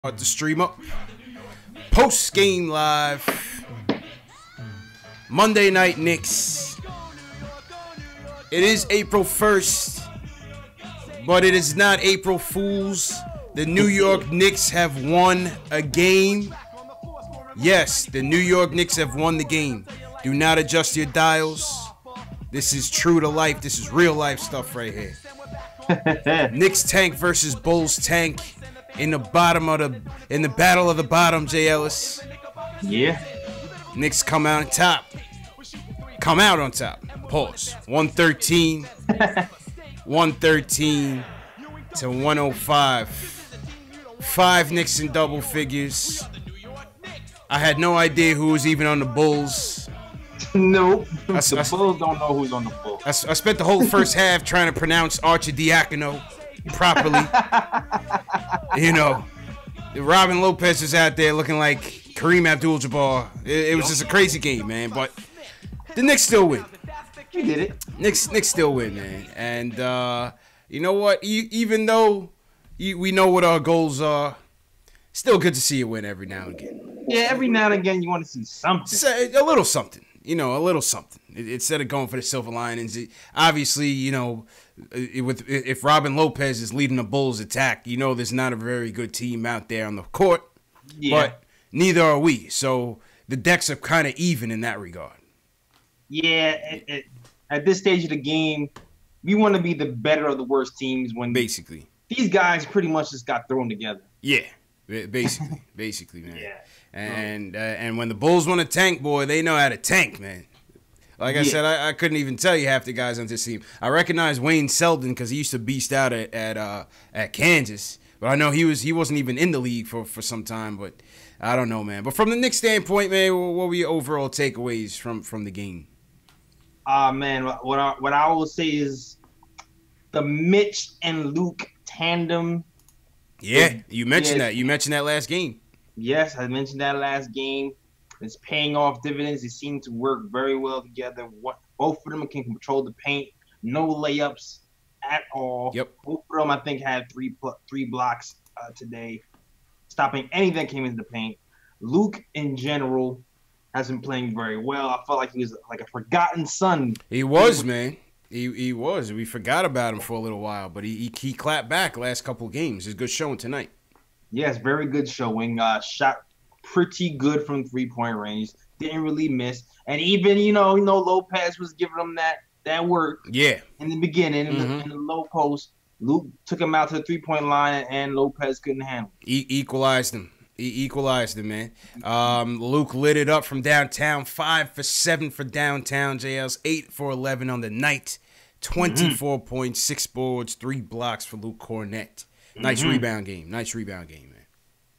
Start the stream up. Post game live. Monday night Knicks. It is April 1st, but it is not April Fool's. The New York Knicks have won a game. Yes, the New York Knicks have won the game. Do not adjust your dials. This is true to life. This is real life stuff right here. Knicks tank versus Bulls tank. In the battle of the bottom, Jay Ellis. Yeah. Knicks come out on top. Come out on top. Pause. 113. 113 to 105. 5 Knicks in double figures. I had no idea who was even on the Bulls. Nope. The Bulls don't know who's on the Bulls. I spent the whole first half trying to pronounce Archidiakono properly. You know, Robin Lopez is out there looking like Kareem Abdul-Jabbar. It was just a crazy game, man. But the Knicks still win. You did it. Knicks still win, man. And you know what? Even though we know what our goals are, still good to see you win every now and again. Yeah, every now and again you want to see something. A little something. You know, a little something. Instead of going for the silver linings. Obviously, you know, if Robin Lopez is leading the Bulls attack, you know there's not a very good team out there on the court. Yeah. But neither are we. So the decks are kind of even in that regard. Yeah, at this stage of the game, we want to be the better of the worst teams when basically these guys pretty much just got thrown together. Yeah, basically, man. Yeah. And when the Bulls want to tank, boy, they know how to tank, man. Like I said, I couldn't even tell you half the guys on this team. I recognize Wayne Selden because he used to beast out at Kansas, but I know he wasn't even in the league for some time. But I don't know, man. But from the Knicks standpoint, man, what were your overall takeaways from the game? Man, what I will say is the Mitch and Luke tandem. Yeah, you mentioned that. You mentioned that last game. Yes, I mentioned that last game. It's paying off dividends. They seem to work very well together. Both of them can control the paint. No layups at all. Yep. Both of them, I think, had three blocks today, stopping anything that came into the paint. Luke, in general, has been playing very well. I felt like he was like a forgotten son. He was, man. He was. We forgot about him for a little while, but he clapped back last couple of games. It's a good showing tonight. Yes, very good showing. Shot pretty good from 3-point range. Didn't really miss. And even, you know, Lopez was giving him that work. Yeah. In the beginning, in the low post. Luke took him out to the 3-point line, and Lopez couldn't handle it. Equalized him. He equalized him, man. Luke lit it up from downtown. 5 for 7 for downtown. JL's 8 for 11 on the night. 24 points, 6 boards, 3 blocks for Luke Cornett. Nice rebound game. Man.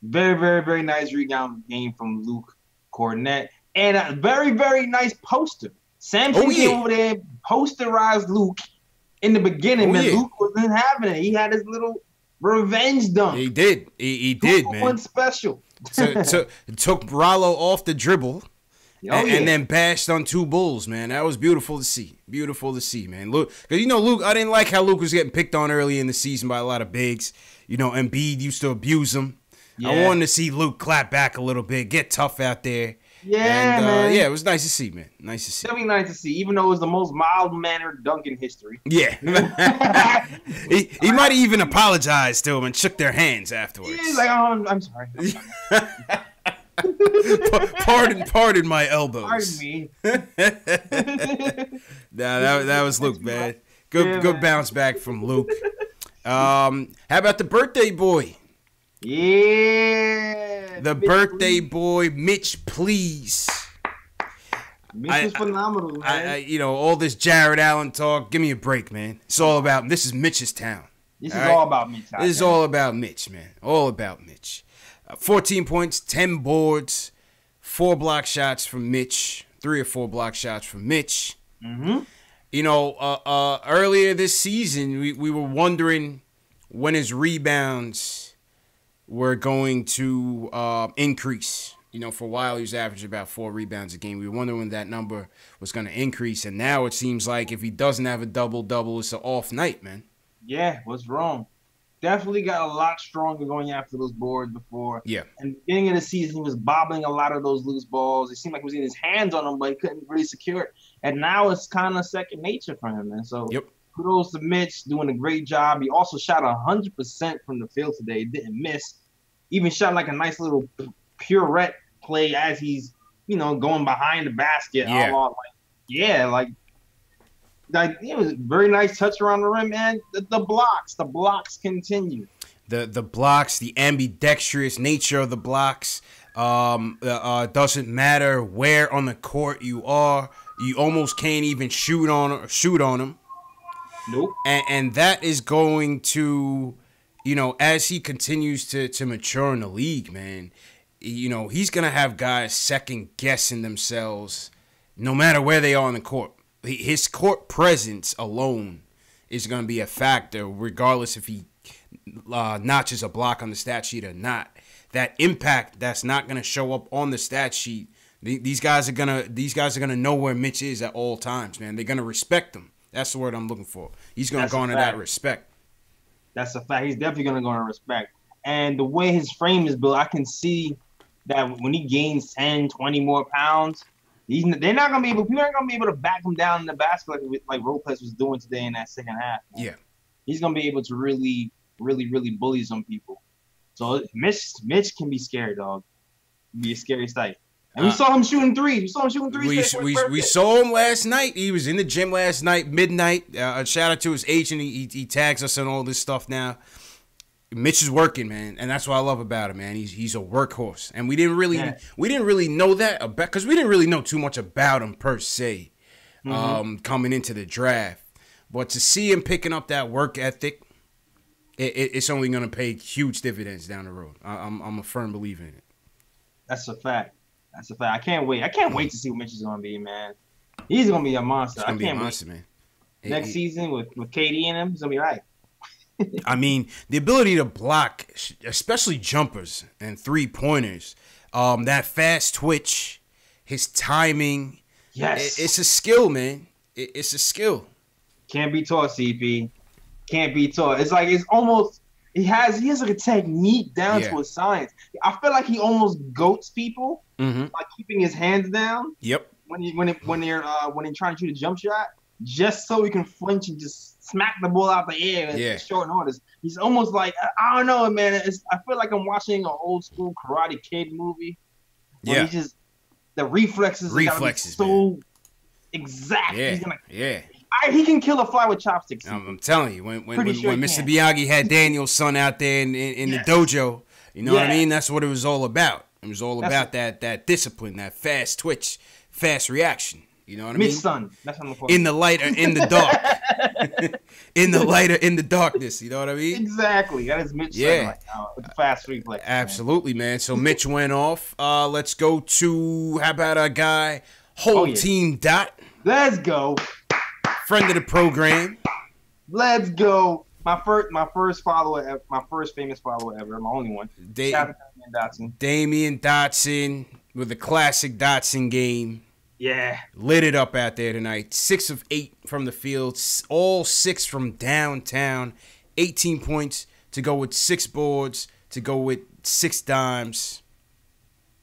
Very, very, very nice rebound game from Luke Cornett. And a very, very nice poster. Sampson came over there, posterized Luke in the beginning, man. Luke wasn't having it. He had his little revenge dunk. He did. He did, man. One special. Took Rollo off the dribble. And then bashed on 2 Bulls, man. That was beautiful to see. Beautiful to see, man. Luke, because Luke, I didn't like how Luke was getting picked on early in the season by a lot of bigs. You know, Embiid used to abuse him. Yeah. I wanted to see Luke clap back a little bit, get tough out there. Yeah, man. Yeah, it was nice to see, man. Nice to see. Definitely nice to see, even though it was the most mild-mannered dunk in history. Yeah. he might have even apologized to him and shook their hands afterwards. Yeah, he's like, oh, I'm sorry. Pardon my elbows. Pardon me. that was Luke, man. Good bounce back from Luke. How about the birthday boy? Yeah. The birthday boy, Mitch, please. Mitch is phenomenal, man. All this Jared Allen talk, give me a break, man. It's all about, this is Mitch's town. This is all about Mitch. This is all about Mitch, man. All about Mitch. 14 points, 10 boards, 4 block shots from Mitch, 3 or 4 block shots from Mitch. Earlier this season, we were wondering when his rebounds were going to increase. For a while, he was averaging about 4 rebounds a game. We were wondering when that number was going to increase, and now it seems like if he doesn't have a double-double, it's an off night, man. Yeah, what's wrong? definitely got a lot stronger going after those boards before. Yeah. And beginning of the season, he was bobbling a lot of those loose balls. It seemed like he was getting his hands on them, but he couldn't really secure it. And now it's kind of second nature for him, man. So kudos to Mitch, doing a great job. He also shot 100% from the field today. He didn't miss. Even shot like a nice little pirouette play as he's, going behind the basket. Like it was a very nice touch around the rim, man. The blocks continue. The blocks, the ambidextrous nature of the blocks. Doesn't matter where on the court you are. You almost can't even shoot on them. Nope. And that is going to, as he continues to mature in the league, man, he's going to have guys second guessing themselves no matter where they are on the court. His court presence alone is going to be a factor, regardless if he notches a block on the stat sheet or not. That impact that's not going to show up on the stat sheet. These guys are gonna know where Mitch is at all times, man. They're gonna respect him. That's the word I'm looking for. He's gonna garner that respect. That's a fact. He's definitely gonna garner respect. And the way his frame is built, I can see that when he gains 10, 20 more pounds, they're not gonna be able to back him down in the basket like Lopez was doing today in that second half. Man. Yeah, he's gonna be able to really, really, really bully some people. So Mitch can be scary, dog. Be a scary sight. And we saw him shooting threes. We saw him last night. He was in the gym last night, midnight. Shout out to his agent. He tags us on all this stuff now. Mitch is working, man, and that's what I love about him, man. He's a workhorse, and we didn't really know that about because we didn't really know too much about him per se, coming into the draft. But to see him picking up that work ethic, it's only going to pay huge dividends down the road. I'm a firm believer in it. That's a fact. I can't wait. I can't wait to see what Mitch is going to be, man. He's going to be a monster. He's going to be a monster, man. Next season with KD in him, he's going to be right. I mean, the ability to block, especially jumpers and three-pointers, that fast twitch, his timing. Yes. It's a skill, man. It's a skill. Can't be taught, CP. Can't be taught. It's like it's almost he has like a technique down to a science. I feel like he almost goats people by keeping his hands down. Yep. When they're trying to shoot a jump shot, just so he can flinch and just smack the ball out the air in short notice. He's almost like I don't know, man. I feel like I'm watching an old school Karate Kid movie. Yeah. He just the reflexes are so man. Exact. Yeah. He can kill a fly with chopsticks. I'm telling you, when Mr. Miyagi had Daniel's son out there in the dojo, you know what I mean? That's what it was all about. It was all about that discipline, that fast twitch, fast reaction. You know what I mean? Mitch son. That's what I'm calling in the light or in the dark. In the light or in the darkness. You know what I mean? Exactly. That is Mitch son right now with the fast reflex. Absolutely, man. So Mitch went off. Let's go to, how about our guy, Whole Team Dot. Let's go. Friend of the program. Let's go. My first follower ever, my first famous follower ever, my only one. Damian Dotson. Damian Dotson with a classic Dotson game. Yeah. Lit it up out there tonight. 6 of 8 from the field. All 6 from downtown. 18 points to go with 6 boards, to go with 6 dimes.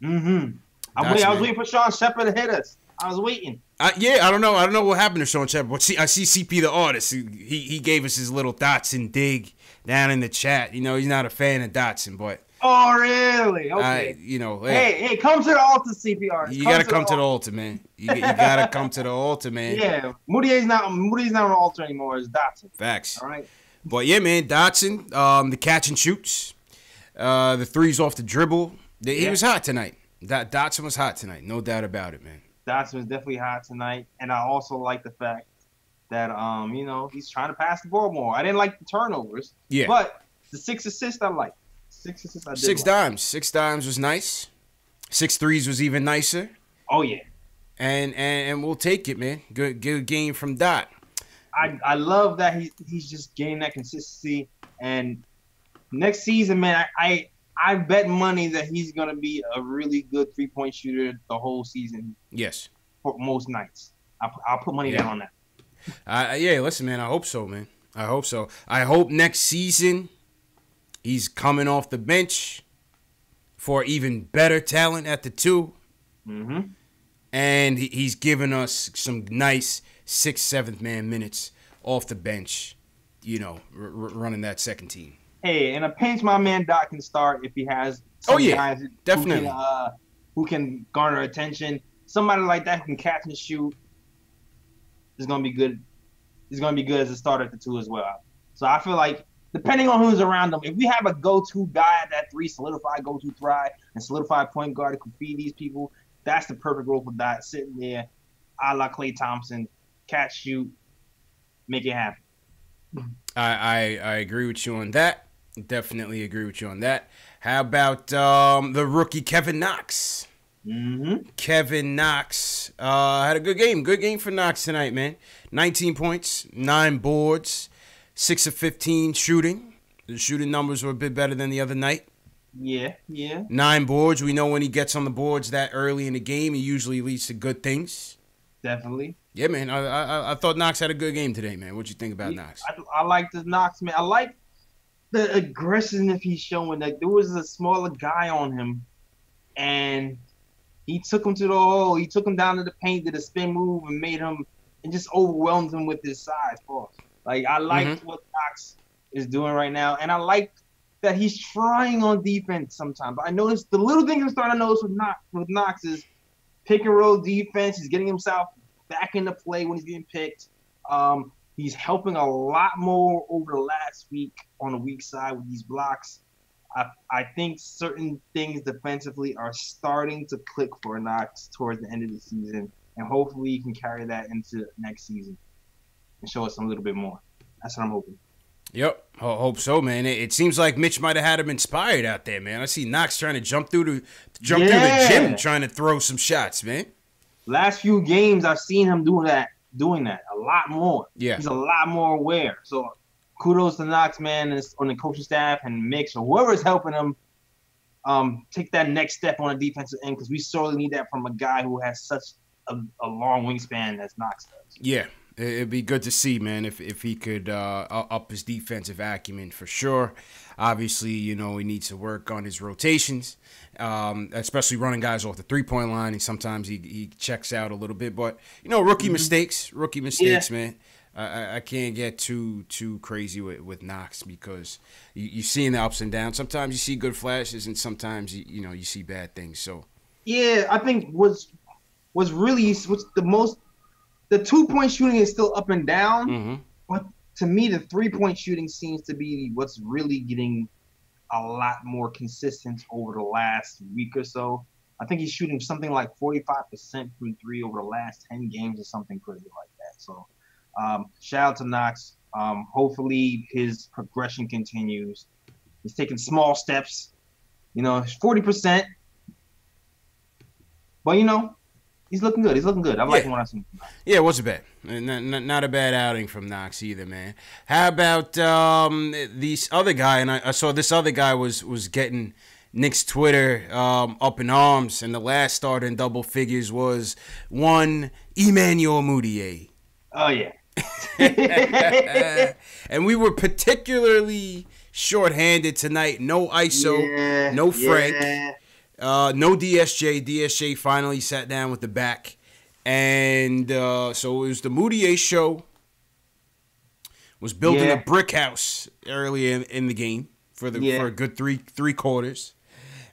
I was waiting for Sean Shepard to hit us. I was waiting. I don't know. I don't know what happened to Sean Shepard. But I see CP the artist. He gave us his little Dotson dig down in the chat. You know, he's not a fan of Dotson, but. Oh, really? Okay. Hey, come to the altar, CPR. You got to come to the altar, man. You got to come to the altar, man. Yeah, Moody's not on the altar anymore. It's Dotson. Facts. All right. But, yeah, man, Dotson, the catch and shoots, the threes off the dribble. He was hot tonight. Dotson was hot tonight. No doubt about it, man. Dotson was definitely hot tonight. And I also like the fact that, he's trying to pass the ball more. I didn't like the turnovers. Yeah. But the 6 assists I like. 6 assists I did. 6 dimes. 6 dimes was nice. 6 threes was even nicer. Oh, yeah. And we'll take it, man. Good game from Dot. I love that he's just gaining that consistency. And next season, man, I bet money that he's going to be a really good three-point shooter the whole season. Yes. For most nights. I'll put money down on that. Listen, man, I hope so, man. I hope so. I hope next season He's coming off the bench for even better talent at the 2. Mm-hmm. And he's given us some nice 6th, 7th man minutes off the bench, running that second team. Hey, in a pinch, my man Doc can start if he has guys definitely. Who can garner attention. Somebody like that who can catch and shoot is going to be good. He's going to be good as a starter at the 2 as well. So I feel like, depending on who's around him, if we have a go-to guy at that 3, solidified go-to thrive, and solidified point guard who can feed these people, that's the perfect role for Dot, sitting there, a la Klay Thompson, catch, shoot, make it happen. I agree with you on that. Definitely agree with you on that. How about the rookie Kevin Knox? Mm-hmm. Kevin Knox had a good game. Good game for Knox tonight, man. 19 points, 9 boards, 6 of 15 shooting. The shooting numbers were a bit better than the other night. Yeah. 9 boards. We know when he gets on the boards that early in the game, he usually leads to good things. Definitely. Yeah, man. I thought Knox had a good game today, man. What you think about Knox? I like this Knox, man. I like the aggressiveness he's showing. Like, there was a smaller guy on him, and he took him to the hole. He took him down to the paint, did a spin move, and made him, and just overwhelmed him with his size. Like, I like what Knox is doing right now, and I like that he's trying on defense sometimes. But I noticed the little thing I'm starting to notice with Knox is pick and roll defense. He's getting himself back into play when he's getting picked. He's helping a lot more over the last week on the weak side with these blocks. I think certain things defensively are starting to click for Knox towards the end of the season, and hopefully he can carry that into next season and show us a little bit more. That's what I'm hoping. Yep, I hope so, man. It seems like Mitch might have had him inspired out there, man. I see Knox trying to jump through the gym, trying to throw some shots, man. Last few games, I've seen him doing that a lot more. Yeah, he's a lot more aware. So kudos to Knox, man, on the coaching staff and Mitch or whoever's helping him take that next step on the defensive end, because we sorely need that from a guy who has such a long wingspan as Knox does. Yeah. It'd be good to see, man, if he could up his defensive acumen for sure. Obviously, he needs to work on his rotations, especially running guys off the 3-point line. And sometimes he checks out a little bit. But, rookie mistakes, man. I can't get too crazy with Knox, because you're seeing the ups and downs. Sometimes you see good flashes, and sometimes, you see bad things. So yeah, I think what's the most – the 2-point shooting is still up and down, but to me, the 3-point shooting seems to be what's really getting a lot more consistent over the last week or so. I think he's shooting something like 45% from 3 over the last 10 games or something crazy like that. So shout out to Knox. Hopefully his progression continues. He's taking small steps. 40%. But, he's looking good. I like him when I see him. Yeah, it wasn't bad. Not a bad outing from Knox either, man. How about this other guy? And I saw this other guy was getting Knicks Twitter up in arms, and the last starter in double figures was one Emmanuel Mudiay. Oh, yeah. And we were particularly shorthanded tonight. No ISO, no Frank. Yeah. No DSJ. DSJ finally sat down with the back. And so it was the Mudiay show. Was building a brick house early in the game for a good three quarters.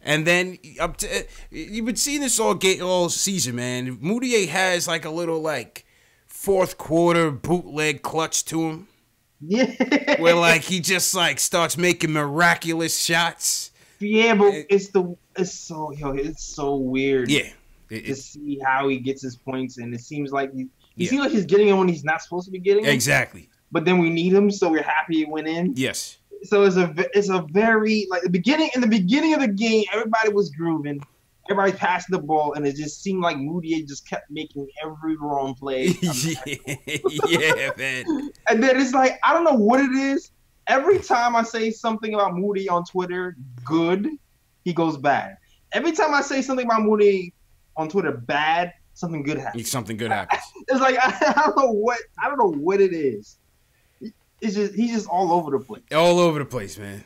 And then you've been seeing this all season, man. Mudiay has like a little fourth quarter bootleg clutch to him. Yeah. Where he just starts making miraculous shots. Yeah, but it's so weird. Yeah, to see how he gets his points, and it seems like he seems like he's getting them when he's not supposed to be getting them. Exactly. But then we need him, so we're happy it went in. Yes. So it's a very in the beginning of the game, everybody was grooving, everybody passing the ball, and it just seemed like Mudiay just kept making every wrong play. Yeah, man. And then it's I don't know what it is. Every time I say something about Moody on Twitter, good, he goes bad. Every time I say something about Moody on Twitter, bad, something good happens. Something good happens. It's I don't know what it is. It's just he's just all over the place. All over the place, man.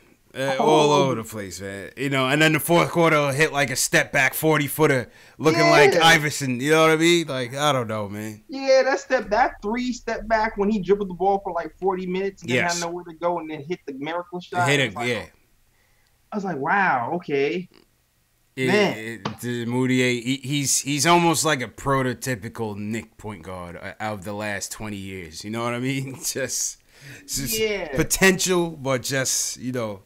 All over the place, man. You know, and then the fourth quarter hit like a step back 40-footer looking like Iverson. You know what I mean? Like, I don't know, man. Yeah, that step back when he dribbled the ball for like 40 minutes and didn't have nowhere to go and then hit the miracle shot. I was like, wow, okay. Moutier, he's almost like a prototypical Knick point guard out of the last 20 years. You know what I mean? Just potential, but just, you know.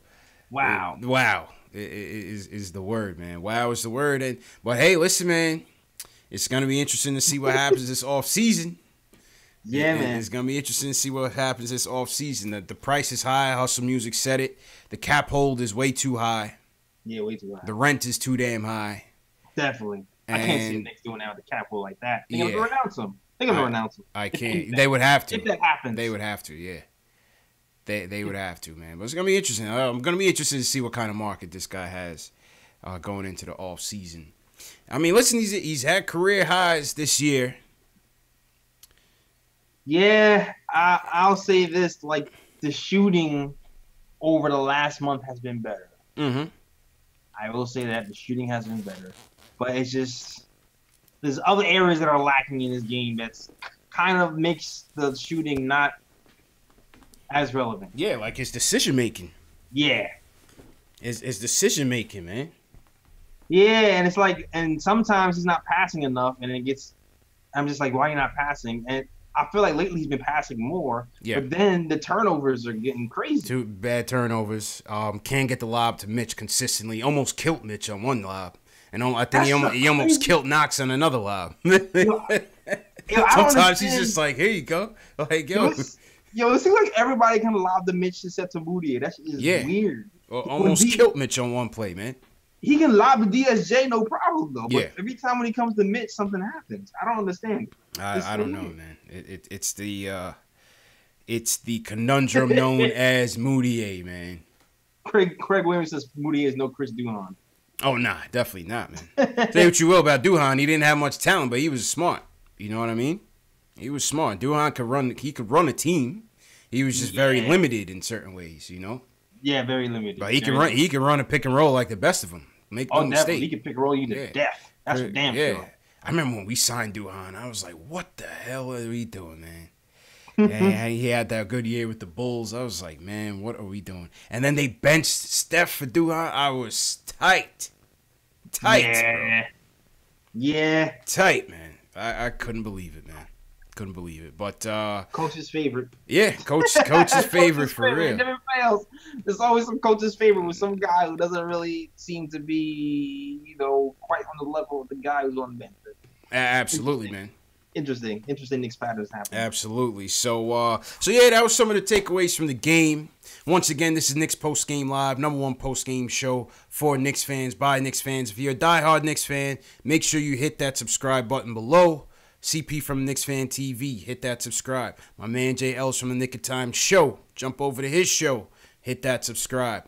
Wow is the word, man. Wow is the word. But hey, listen, man, it's gonna be interesting to see what happens this off season. Yeah, man. It's gonna be interesting to see what happens this off season. The price is high. Hustle Music said it. The cap hold is way too high. Yeah, way too high. The rent is too damn high. Definitely. I can't see the Knicks doing that with the cap hold like that. They're gonna renounce him. I can't. They would have to. If that happens. They would have to. Yeah. They would have to, man. But it's going to be interesting. I'm going to be interested to see what kind of market this guy has going into the off season. I mean, listen, he's had career highs this year. Yeah, I'll say this. Like, the shooting over the last month has been better. Mm-hmm. I will say that. The shooting has been better. But it's just, there's other areas that are lacking in this game that's kind of makes the shooting not as relevant. Yeah, like his decision making. Yeah. His decision making, man. Yeah, and it's like, and sometimes he's not passing enough, and I'm just like, why are you not passing? And I feel like lately he's been passing more. Yeah. But then the turnovers are getting crazy. 2 bad turnovers. Can't get the lob to Mitch consistently. Almost killed Mitch on one lob. And I think he almost killed Knox on another lob. Sometimes he's just like, here you go. Like, it seems like everybody kind of lobbed the Mitch except to Moutier. That shit is weird. Almost killed Mitch on one play, man. He can lob the DSJ, no problem, though. But every time when he comes to Mitch, something happens. I don't understand. I don't know, man. It's the conundrum known as Moutier, man. Craig Williams says Moutier is no Chris Duhon. Oh, nah, definitely not, man. Say what you will about Duhon. He didn't have much talent, but he was smart. You know what I mean? He was smart. Duhon could run a team. He was just very limited in certain ways, you know? Yeah, very limited. But he can run a pick and roll like the best of them. Make no mistake. He can pick and roll you to death. That's for damn sure. I remember when we signed Duhon, I was like, what the hell are we doing, man? And he had that good year with the Bulls. I was like, man, what are we doing? And then they benched Steph for Duhon. I was tight. Yeah. Bro. Yeah. Tight, man. I couldn't believe it, man. Couldn't believe it, but coach's favorite. Yeah, coach's favorite for real. It never fails. There's always some coach's favorite with some guy who doesn't really seem to be, quite on the level of the guy who's on the bench. Absolutely, man. Interesting Knicks patterns happen. Absolutely. So yeah, that was some of the takeaways from the game. Once again, this is Knicks Post Game Live, #1 post game show for Knicks fans by Knicks fans. If you're a diehard Knicks fan, make sure you hit that subscribe button below. CP from Knicks Fan TV, hit that subscribe. My man Jay Ellis from the Nick of Time Show, jump over to his show, hit that subscribe.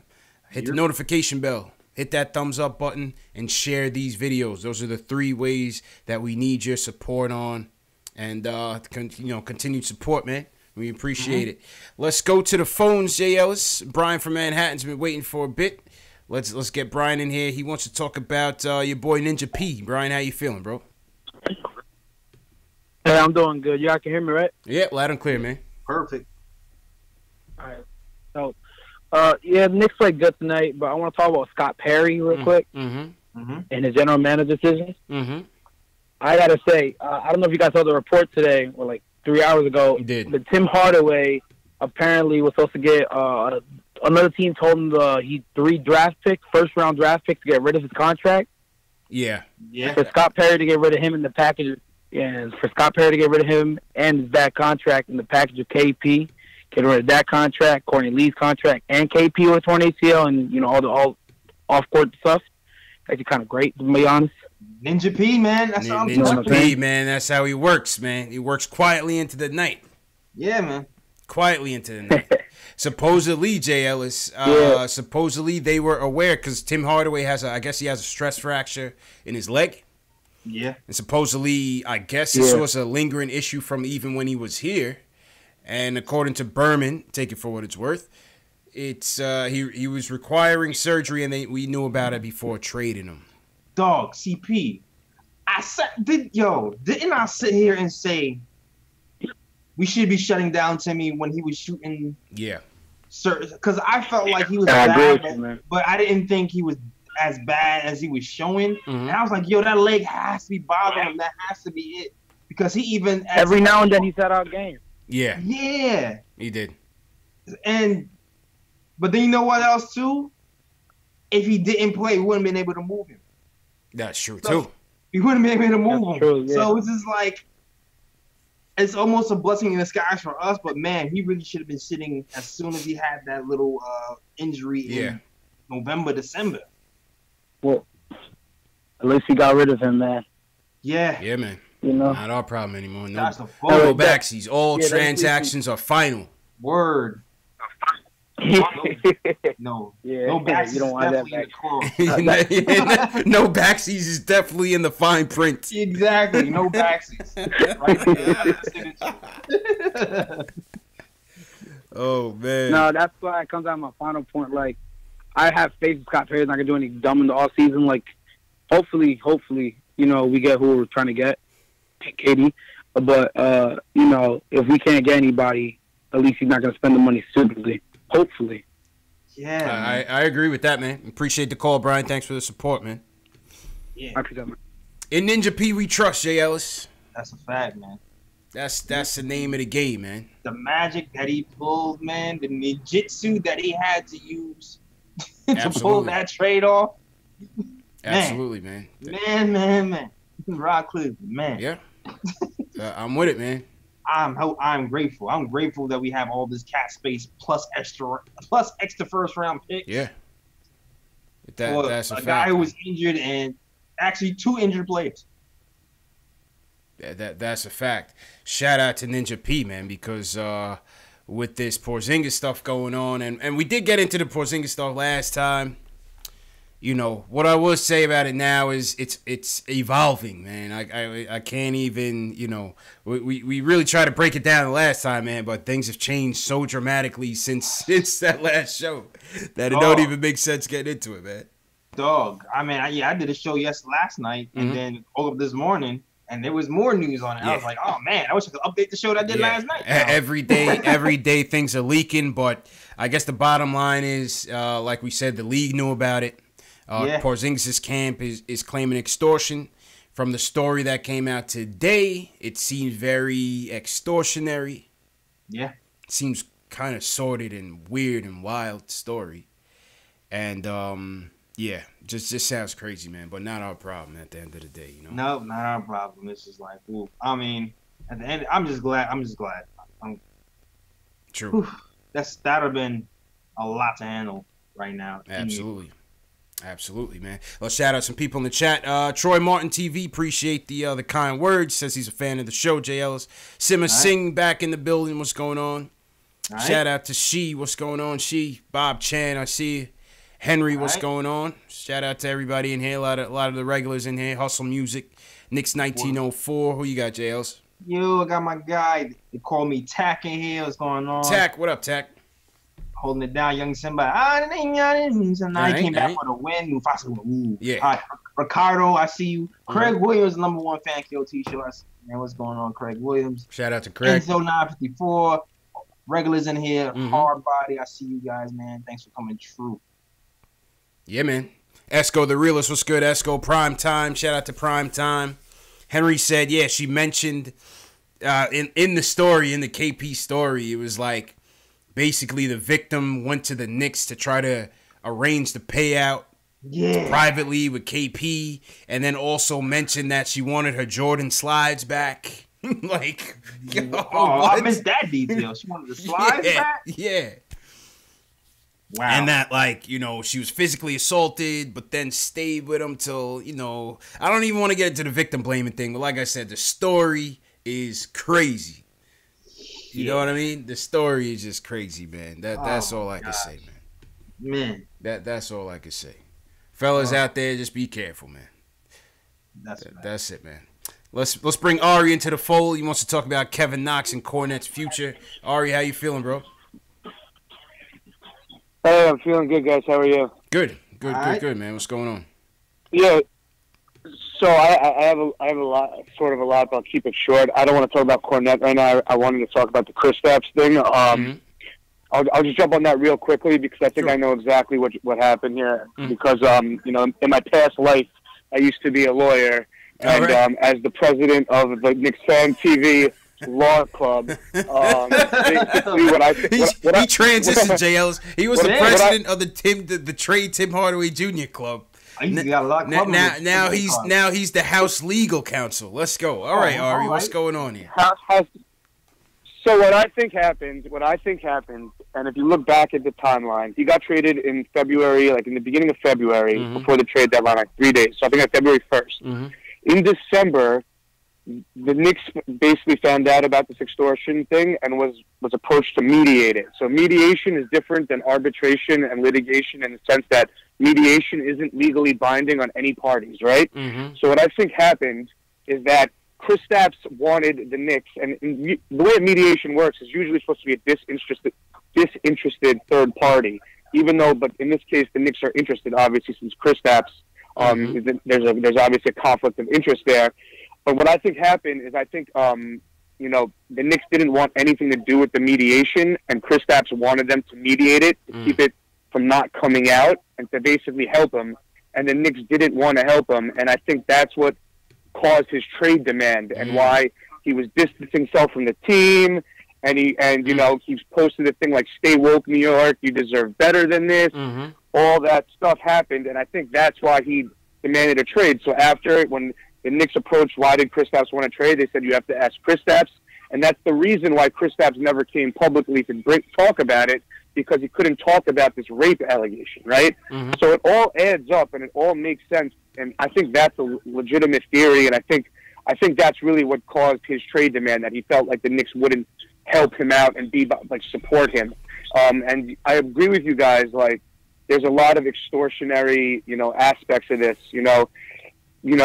Hit the notification bell, hit that thumbs up button, and share these videos. Those are the 3 ways that we need your support on, and continued support, man. We appreciate it. Let's go to the phones, Jay Ellis. Brian from Manhattan's been waiting for a bit. Let's get Brian in here. He wants to talk about your boy Ninja P. Brian, how you feeling, bro? Hey, I'm doing good. Y'all can hear me, right? Yeah, loud and clear, man. Perfect. All right. So, the Knicks played good tonight, but I want to talk about Scott Perry real quick and his general manager decisions. I got to say, I don't know if you guys saw the report today or like 3 hours ago. You did. But Tim Hardaway apparently was supposed to get another team told him he 3 first-round draft picks to get rid of his contract. Yeah. For Scott Perry to get rid of him in the package. And for Scott Perry to get rid of him and that contract in the package of KP, get rid of that contract, Courtney Lee's contract, and KP with torn ACL, and all the off-court stuff. Actually, kind of great, to be honest. Ninja P, man. That's how I'm doing. Ninja P, man. That's how he works, man. He works quietly into the night. Yeah, man. Quietly into the night. Supposedly, Jay Ellis. Supposedly they were aware because Tim Hardaway has he has a stress fracture in his leg. Yeah. And supposedly, I guess this was a lingering issue from even when he was here. And according to Berman, take it for what it's worth, It's he was requiring surgery, and we knew about it before trading him. Dog, CP. Didn't I sit here and say we should be shutting down Timmy when he was shooting? Yeah. Because I felt like he was bad, but I didn't think he was as bad as he was showing. Mm-hmm. And I was like, yo, that leg has to be bothering him. That has to be it. Because he even... Every now and then he sat out games. Yeah. Yeah. He did. But then you know what else, too? If he didn't play, we wouldn't have been able to move him. That's true, too. We wouldn't have been able to move him. True, yeah. So it's just like... It's almost a blessing in disguise for us, but man, he really should have been sitting as soon as he had that little injury in November, December. Well, at least he got rid of him, man. Yeah. Yeah, man. You know? Not our problem anymore. No backsies. All transactions are final. Word. No. Yeah. No backsies. You don't want that back. No backsies is definitely in the fine print. Exactly. No backsies. Right there. Oh, man. No, that's why it comes out my final point. Like, I have faith in Scott Perry's not going to do anything dumb in the offseason. Like, hopefully, you know, we get who we're trying to get, KD. But, you know, if we can't get anybody, at least he's not going to spend the money stupidly. Hopefully. Yeah. I agree with that, man. Appreciate the call, Brian. Thanks for the support, man. Yeah. In Ninja P, we trust, Jay Ellis. That's a fact, man. That's the name of the game, man. The magic that he pulled, man. The ninjutsu that he had to use to pull that trade off. Absolutely, man. Man. Rod Cleveland, man. Yeah. I'm with it, man. I'm grateful. I'm grateful that we have all this cap space plus extra first round picks. Yeah. That's a fact. Guy who was injured and actually 2 injured players. That's a fact. Shout out to Ninja P, man, because with this Porzingis stuff going on, and we did get into the Porzingis stuff last time. You know, what I will say about it now is it's evolving, man. I can't even, you know, we really tried to break it down the last time, man, but things have changed so dramatically since that last show that it don't even make sense getting into it, man. Dog, I mean, I did a show last night, and then all of this morning, and there was more news on it. Yeah. I was like, oh, man, I wish I could update the show that I did last night. Every day things are leaking, but I guess the bottom line is, like we said, the league knew about it. Porzingis' camp is claiming extortion. From the story that came out today, it seems very extortionary. Yeah. It seems kind of sordid and weird and wild story. And, just sounds crazy, man, but not our problem at the end of the day, you know? No, not our problem. It's just like, ooh, I mean, at the end, I'm just glad. True. That would have been a lot to handle right now. Absolutely, man. Well, shout out some people in the chat. Troy Martin TV, appreciate the kind words. Says he's a fan of the show. J. Ellis. Simma Singh back in the building. What's going on? Shout out to She. What's going on? She. Bob Chan. I see you. Henry. What's going on? Shout out to everybody in here. A lot of the regulars in here. Hustle Music. Knicks 1904. Who you got, J. Ellis? Yo, I got my guy. They call me Tack in here. What's going on? Tack. What up, Tack? Holding it down, young Simba. So now he came back for the win. Mufasa, ooh. Yeah. Ricardo, I see you. Craig Williams, #1 fan KOT show. Man, what's going on, Craig Williams? Shout out to Craig. Enzo 954. Regulars in here. Hard body. I see you guys, man. Thanks for coming through. Yeah, man. Esco the realist, what's good? Esco Prime Time. Shout out to Prime Time. Henry said, yeah, she mentioned in the story, in the KP story, it was like, basically, the victim went to the Knicks to try to arrange the payout privately with KP, and then also mentioned that she wanted her Jordan slides back. Like, I missed that detail. She wanted the slides back? Yeah. Wow. And that, like, you know, she was physically assaulted, but then stayed with him till, you know, I don't even want to get into the victim blaming thing, but like I said, the story is crazy. You know what I mean? The story is just crazy, man. That's all I can say, man. That's all I can say. Fellas out there, just be careful, man. That's it, man. Let's bring Ari into the fold. He wants to talk about Kevin Knox and Cornette's future. Ari, how you feeling, bro? Hey, I'm feeling good, guys. How are you? Good, Alright. good, man. What's going on? Yeah. So I have a lot, a lot, but I'll keep it short. I don't want to talk about Cornette right now. I wanted to talk about the Chris Stapps thing. Mhm. I'll just jump on that real quickly because I think Sure. I know exactly what happened here. Mm. Because in my past life, I used to be a lawyer, and Alright. as the president of the Knicks Fan TV Law Club, basically He transitioned, J. Ellis. He was the what I- president of the trade Tim Hardaway Jr. Club. I used to got a lot of club members. Now he's the House Legal Counsel. Let's go. All right, Ari, all what's right. going on here? So what I think happened, and if you look back at the timeline, he got traded in February, like in the beginning of February, Mhm. before the trade deadline, like 3 days. So I think on February 1st. Mhm. In December, the Knicks basically found out about this extortion thing and was approached to mediate it. So mediation is different than arbitration and litigation in the sense that mediation isn't legally binding on any parties, right? Mhm. So what I think happened is that Chris Stapps wanted the Knicks, and the way mediation works is usually supposed to be a disinterested third party. But in this case, the Knicks are interested, obviously, since Chris Stapps. There's obviously a conflict of interest there. But what I think happened is the Knicks didn't want anything to do with the mediation, and Chris Stapps wanted them to mediate it to keep it from not coming out and to basically help him. And the Knicks didn't want to help him, and I think that's what caused his trade demand and why he was distancing himself from the team. And he's posted a thing like "Stay woke, New York. You deserve better than this." Mhm. All that stuff happened, and I think that's why he demanded a trade. So when the Knicks approached, why did Chris Stapps want to trade? They said you have to ask Chris Stapps, and that's the reason why Chris Stapps never came publicly to talk about it, because he couldn't talk about this rape allegation, right? Mhm. So it all adds up, and it all makes sense, and I think that's a legitimate theory, and I think that's really what caused his trade demand, that he felt like the Knicks wouldn't help him out and support him. And I agree with you guys, like, there's a lot of extortionary, aspects of this,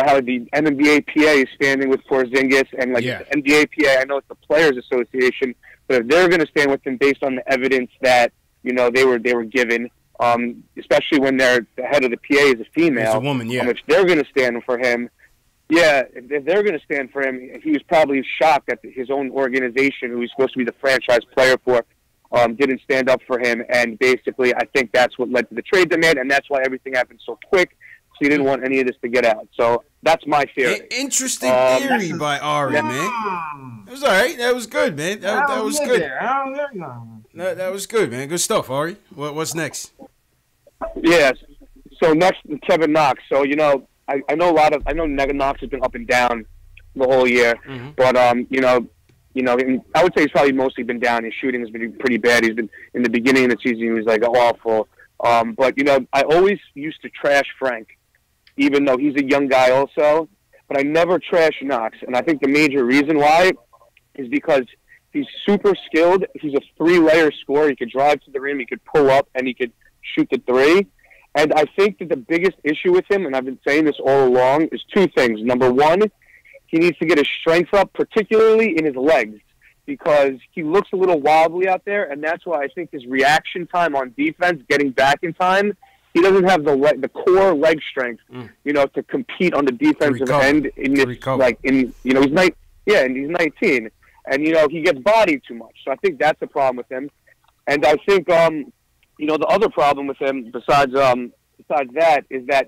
how the NBA PA is standing with Porzingis, and the NBA PA, I know it's the Players Association, but if they're going to stand with him based on the evidence that they were given, especially when the head of the PA is a female, It's a woman, yeah. if they're going to stand for him, if they're going to stand for him, he was probably shocked that his own organization, who he's supposed to be the franchise player for, didn't stand up for him, and basically I think that's what led to the trade demand, and that's why everything happened so quick. He didn't want any of this to get out. So that's my theory. Interesting theory by Ari, man. It was all right. That was good, man. That was good. That was good, man. Good stuff, Ari. What's next? Yes. So next, Kevin Knox. So I know Knox has been up and down the whole year, but I would say he's probably mostly been down. His shooting has been pretty bad. He's been in the beginning of the season. He was like awful. But I always used to trash Frank, even though he's a young guy also. But I never trash Knox, and I think the major reason why is because he's super skilled. He's a three-layer scorer. He could drive to the rim, he could pull up, and he could shoot the three. And I think that the biggest issue with him, and I've been saying this all along, is two things. Number one, he needs to get his strength up, particularly in his legs, because he looks a little wobbly out there, and that's why I think his reaction time on defense, getting back in time, he doesn't have the core leg strength, to compete on the defensive end. In this, he's 19, and he gets bodied too much. So I think that's the problem with him, and I think the other problem with him, besides that, is that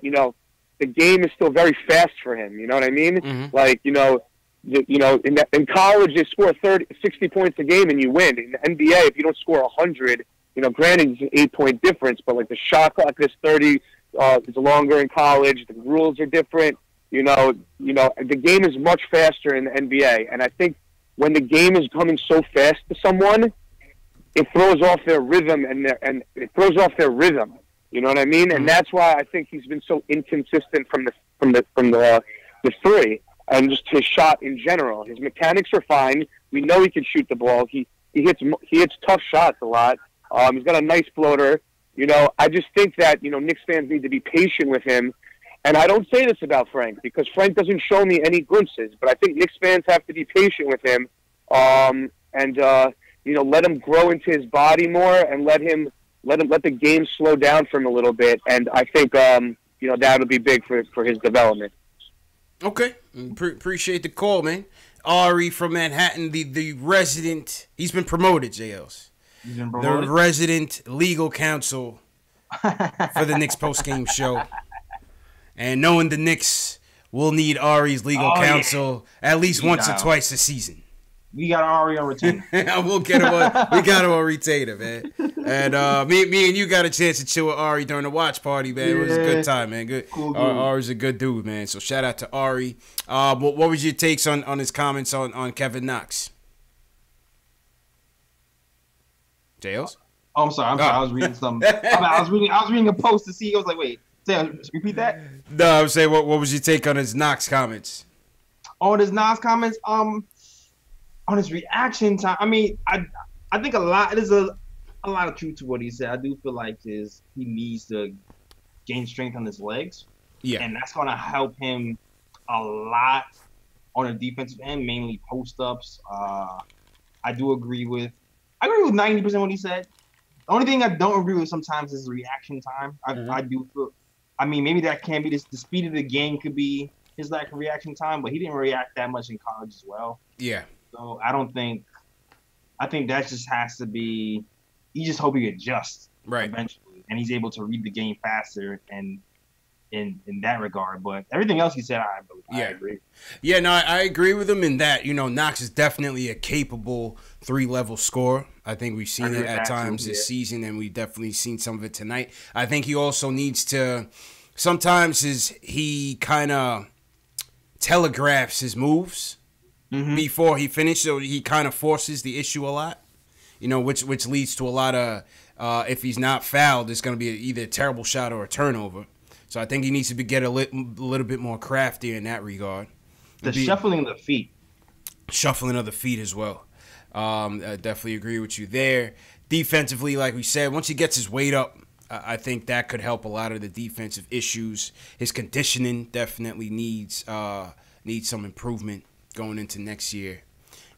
the game is still very fast for him. You know what I mean? In college they score 60 points a game and you win. In the NBA, if you don't score 100, granted it's an 8-point difference, but like the shot clock is 30, it's longer in college. The rules are different. The game is much faster in the NBA, and I think when the game is coming so fast to someone, it throws off their rhythm and it throws off their rhythm. You know what I mean? And that's why I think he's been so inconsistent from the three, and just his shot in general. His mechanics are fine. We know he can shoot the ball. He hits tough shots a lot. He's got a nice floater. I just think that Knicks fans need to be patient with him. And I don't say this about Frank because Frank doesn't show me any glimpses. But I think Knicks fans have to be patient with him, and let him grow into his body more, and let him let the game slow down for him a little bit, and I think that'll be big for his development. Okay, appreciate the call, man. Ari from Manhattan, the resident. He's been promoted, JLs. The resident legal counsel for the Knicks post-game show. And knowing the Knicks will need Ari's legal counsel at least once or twice a season. We got Ari on retainer. We'll get him on. We got him on retainer, man. And me and you got a chance to chill with Ari during the watch party, man. It was a good time, man. Good. Cool. Ari's a good dude, man. So shout out to Ari. What was your takes on his comments on Kevin Knox? Jails? Oh, I'm sorry. I was reading something. I was reading a post to see. I was like, wait, repeat that. No, I was saying, what was your take on his Knox comments? On his Knox comments, on his reaction time, I mean, I think there's a lot of truth to what he said. I do feel like he needs to gain strength on his legs. Yeah. And that's going to help him a lot on the defensive end, mainly post-ups. I agree with 90% what he said. The only thing I don't agree with sometimes is reaction time. I do feel, I mean, maybe that can be the speed of the game could be his lack of reaction time, but he didn't react that much in college as well. Yeah. So I think that just has to be, you just hope he adjusts eventually and he's able to read the game faster and in that regard. But everything else he said, I agree. Yeah, no, I agree with him in that, Knox is definitely a capable 3-level scorer. I think we've seen it at times this season, and we've definitely seen some of it tonight. I think he also needs to, sometimes he kind of telegraphs his moves before he finishes, so he kind of forces the issue a lot, which leads to a lot of, if he's not fouled, it's going to be either a terrible shot or a turnover. So I think he needs to get a little bit more crafty in that regard. Shuffling of the feet. Shuffling of the feet as well. I definitely agree with you there. Defensively, like we said, once he gets his weight up, I think that could help a lot of the defensive issues. His conditioning definitely needs some improvement going into next year.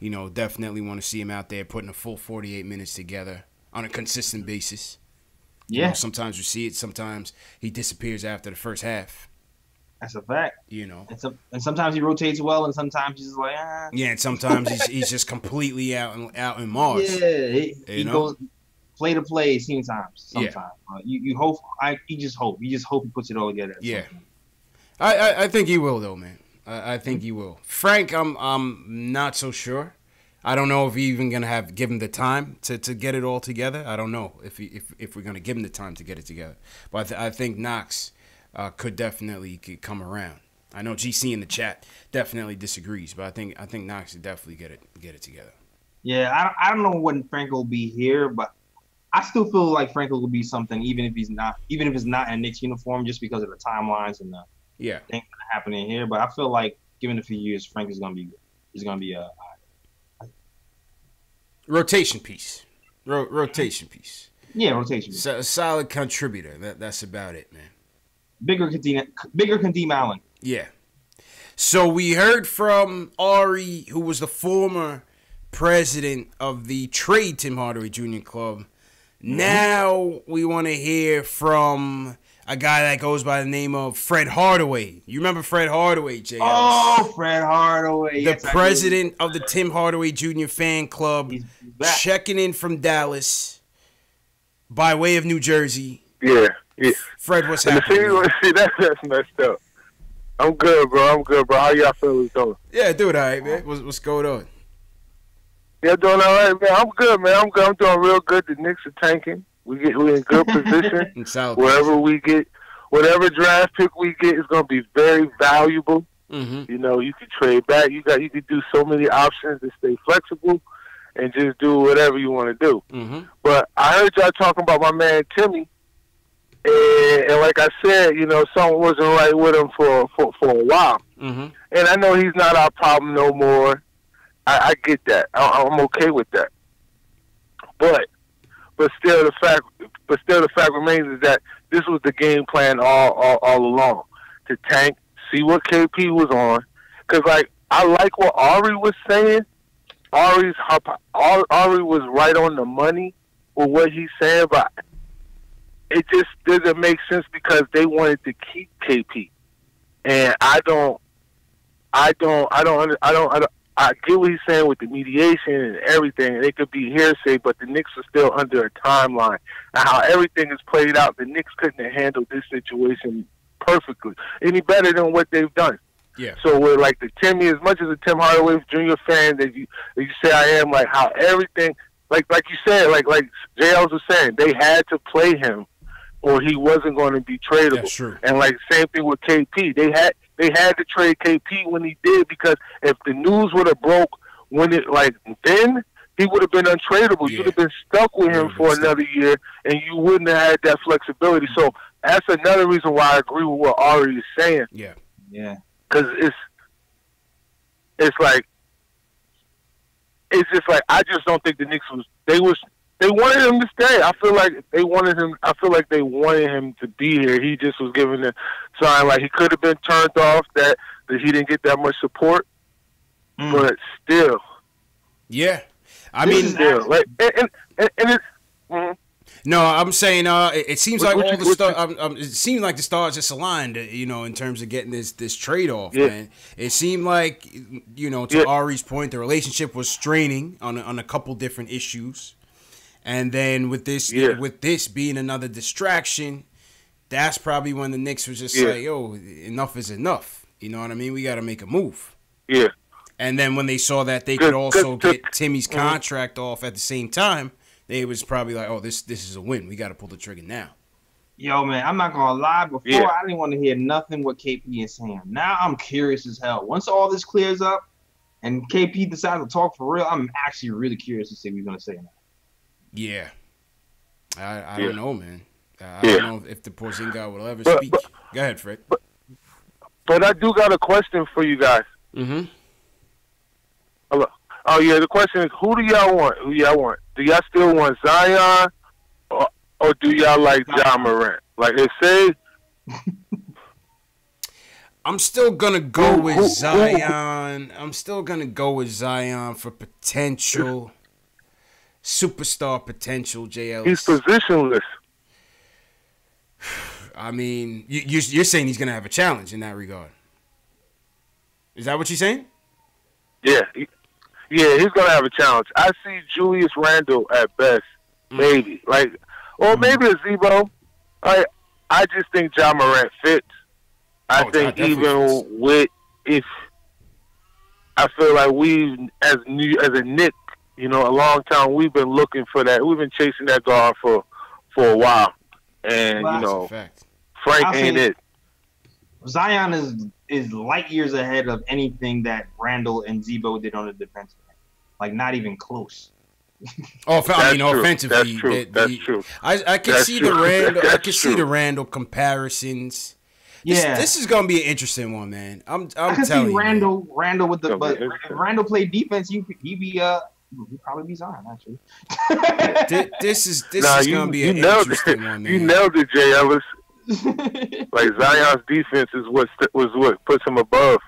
Definitely want to see him out there putting a full 48 minutes together on a consistent basis. Yeah. Sometimes we see it. Sometimes he disappears after the first half. That's a fact. And sometimes he rotates well, and sometimes he's just like, Yeah, and sometimes he's just completely out in Mars. Yeah, he goes play to play sometimes. Yeah. You hope. You just hope he puts it all together. Yeah. I think he will though, man. I think he will. Frank, I'm not so sure. I don't know if he's even gonna give him the time to get it all together. I don't know if we're gonna give him the time to get it together. But I think Knox could definitely come around. I know GC in the chat definitely disagrees, but I think Knox could definitely get it together. Yeah, I don't know when Franco will be here, but I still feel like Franco will be something, even if it's not in Knicks uniform, just because of the timelines and the things that are happening here. But I feel like given a few years, Frank is gonna be a rotation piece. Rotation piece. Yeah, rotation piece. A solid contributor. That's about it, man. Bigger Kadeem Allen. Yeah. So we heard from Ari, who was the former president of the Trade Tim Hardaway Jr. Club. Now we want to hear from a guy that goes by the name of Fred Hardaway. You remember Fred Hardaway, JS? Oh, Fred Hardaway. The president of the Tim Hardaway Jr. fan club, checking in from Dallas by way of New Jersey. Yeah. Fred, what's happening? See, that's messed up. I'm good, bro. How y'all fellas doing? Yeah, doing all right, man. What's going on? Yeah, doing all right, man. I'm good, man. I'm doing real good. The Knicks are tanking. We're in good position. Wherever we get, whatever draft pick we get is going to be very valuable. You can trade back. You could do so many options to stay flexible and just do whatever you want to do. But I heard y'all talking about my man Timmy. And like I said, something wasn't right with him for a while. And I know he's not our problem no more. I get that. I'm okay with that. But still, the fact remains is that this was the game plan all along, to tank, see what KP was on. Because I like what Ari was saying. Ari was right on the money with what he's saying, but it just doesn't make sense because they wanted to keep KP, and I get what he's saying with the mediation and everything. It could be hearsay, but the Knicks are still under a timeline. And how everything is played out, the Knicks couldn't have handled this situation perfectly, any better than what they've done. Yeah. So we're like the Timmy, as much as a Tim Hardaway Jr. fan that you say I am, like how everything, like you said, like JLs was saying, they had to play him, or he wasn't going to be tradable. That's true. And like same thing with KP, they had to trade KP when he did, because if the news would have broke when it then he would have been untradeable. Yeah. You'd have been stuck with him for another year, and you wouldn't have had that flexibility. So that's another reason why I agree with what Ari is saying. Yeah. Yeah. Because it's just like I just don't think the Knicks they wanted him to stay. I feel like they wanted him to be here. He just was given the sign like he could have been turned off, that he didn't get that much support. But still, yeah. I mean, still, like and it's. No, I'm saying it seems like all the stars. It seems like the stars just aligned, in terms of getting this trade off. Yeah. Man, it seemed like to Ari's point, the relationship was straining on a couple different issues, and then with this being another distraction, that's probably when the Knicks was just like, "Yo, enough is enough." You know what I mean? We got to make a move. Yeah. And then when they saw that they could also get Timmy's contract off at the same time, they was probably like, "Oh, this is a win. We got to pull the trigger now." Yo, man, I'm not gonna lie. Before I didn't want to hear nothing what KP is saying. Now I'm curious as hell. Once all this clears up and KP decides to talk for real, I'm actually really curious to see what he's gonna say now. Yeah, I don't know, man. I don't know if the Porzingis will ever speak. Go ahead, Fred. But I do got a question for you guys. Mm-hmm. Oh yeah, the question is, who do y'all want? Do y'all still want Zion, or do y'all like Ja Morant? Like they say. I'm still gonna go with Zion. I'm still gonna go with Zion for potential superstar potential. JL. He's positionless. I mean, you're saying he's gonna have a challenge in that regard. Is that what you're saying? Yeah. Yeah, he's gonna have a challenge. I see Julius Randle at best, maybe or maybe a Zebo. I just think Ja Morant fits. I think even fits. I feel like we as a Knick, a long time we've been looking for that. We've been chasing that guard for a while, and Frank ain't it. Zion is light years ahead of anything that Randall and Zebo did on the defensive end. Like, not even close. Offensively, that's true. I can see the Randall. I can see the Randall comparisons. This is gonna be an interesting one, man. I'm telling you. Randall with the but if Randall played defense, he'd probably be Zion actually. This is gonna be an interesting one, man. You nailed it, Jay Ellis. Like Zion's defense is what puts him above.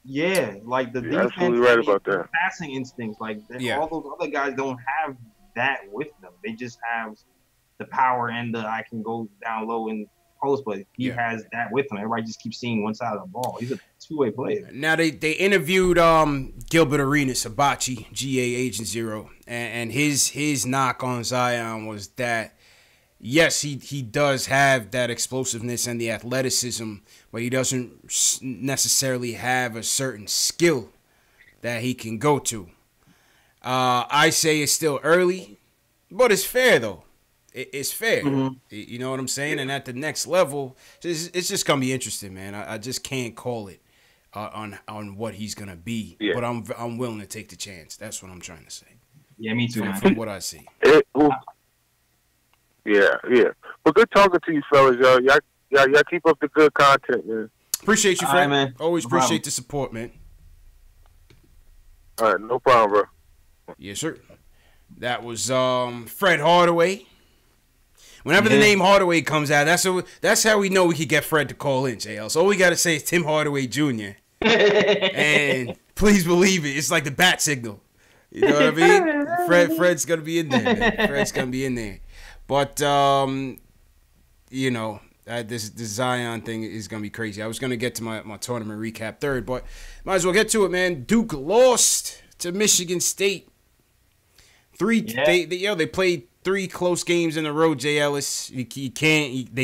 Yeah, like the defense. Absolutely right about that. Passing instincts, like all those other guys don't have that with them. They just have the power and I can go down low and post, but he has that with him. Everybody just keeps seeing one side of the ball. He's a two-way player. Now they interviewed Gilbert Arenas, Hibachi, GA Agent Zero, and his knock on Zion was that yes, he does have that explosiveness and the athleticism, but he doesn't necessarily have a certain skill that he can go to. I say it's still early, but it's fair, though. It's fair. Mm-hmm. You know what I'm saying? And at the next level, it's just going to be interesting, man. I just can't call it on what he's going to be, but I'm willing to take the chance. That's what I'm trying to say. Yeah, me too, man. From what I see. Yeah. Well, good talking to you, fellas, y'all. Y'all keep up the good content, man. Appreciate you, Fred. All right, man. Always No appreciate problem. the support, man. All right, no problem, bro. Yes, sir. That was Fred Hardaway. Whenever the name Hardaway comes out, that's how we know we could get Fred to call in, JL. So all we got to say is Tim Hardaway Jr. And please believe it, it's like the bat signal. You know what I mean? Fred's going to be in there, man. Fred's going to be in there. But you know, this Zion thing is going to be crazy. I was going to get to my tournament recap third, but might as well get to it, man. Duke lost to Michigan State. They played 3 close games in a row, Jay Ellis. They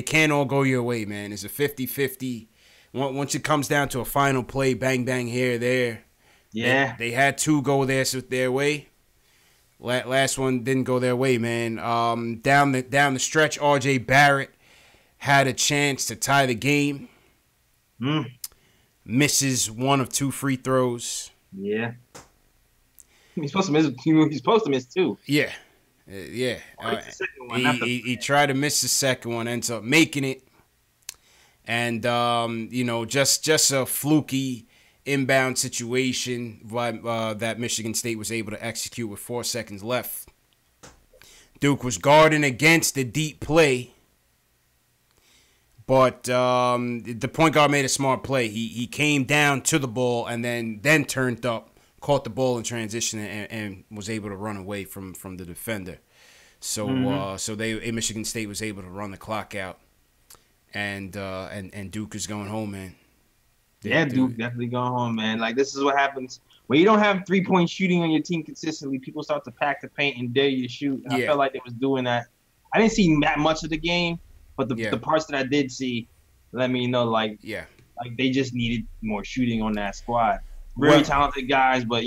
can't all go your way, man. It's a 50-50. Once it comes down to a final play, bang, bang, here, there. Yeah. They had 2 go their way. Last one didn't go their way, man. Down the stretch, R.J. Barrett had a chance to tie the game. Misses 1 of 2 free throws. Yeah. He's supposed to miss. He's supposed to miss 2. Yeah. He tried to miss the second one, ends up making it. And, just a fluky inbound situation that Michigan State was able to execute with 4 seconds left. Duke was guarding against the deep play, but the point guard made a smart play. He came down to the ball and then turned up, caught the ball in transition, and was able to run away from the defender. So Michigan State was able to run the clock out, and Duke is going home, man. Duke definitely going home, man. Like, this is what happens when you don't have 3-point shooting on your team consistently. People start to pack the paint and dare you to shoot. And I felt like they was doing that. I didn't see that much of the game, but the parts that I did see let me know, like they just needed more shooting on that squad. Very talented guys, but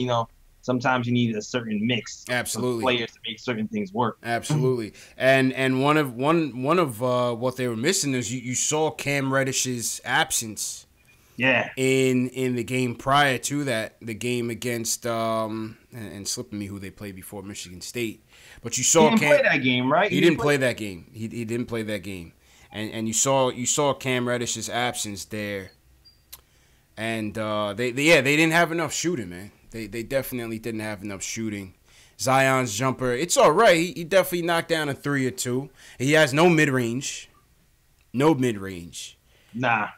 sometimes you need a certain mix of players to make certain things work. Absolutely. And one of what they were missing is you saw Cam Reddish's absence. Yeah. In the game prior to that, the game against and slipping me who they played before Michigan State, but you saw he didn't play that game, right? He didn't play that game. He didn't play that game, and you saw Cam Reddish's absence there, and they didn't have enough shooting, man. They definitely didn't have enough shooting. Zion's jumper, it's all right. He definitely knocked down a 3 or 2. He has no mid range. Nah.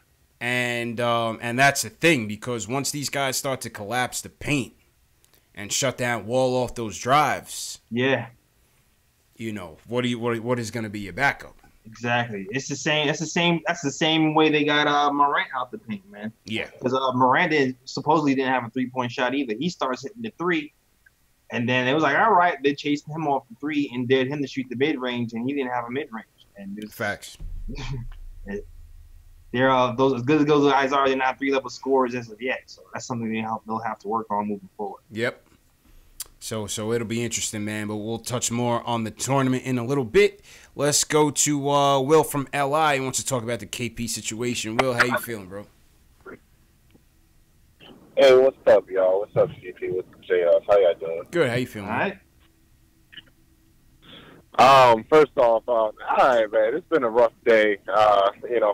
And that's the thing, because once these guys start to collapse the paint and shut down, wall off those drives, what is going to be your backup? Exactly. It's the same. That's the same way they got Morant out the paint, man. Yeah. Because Morant supposedly didn't have a 3-point shot either. He starts hitting the 3, and then it was like, all right, they chased him off the 3 and dared him to shoot the mid range, and he didn't have a mid range. And facts. They're those as good as those guys are. They're not 3-level scorers as of yet, so that's something they'll have to work on moving forward. Yep. So it'll be interesting, man. But we'll touch more on the tournament in a little bit. Let's go to Will from LI. He wants to talk about the KP situation. Will, how you feeling, bro? Hey, what's up, y'all? What's up, CP? What's up, JF? How y'all doing? Good. How you feeling? All right. First off, all right, man. It's been a rough day.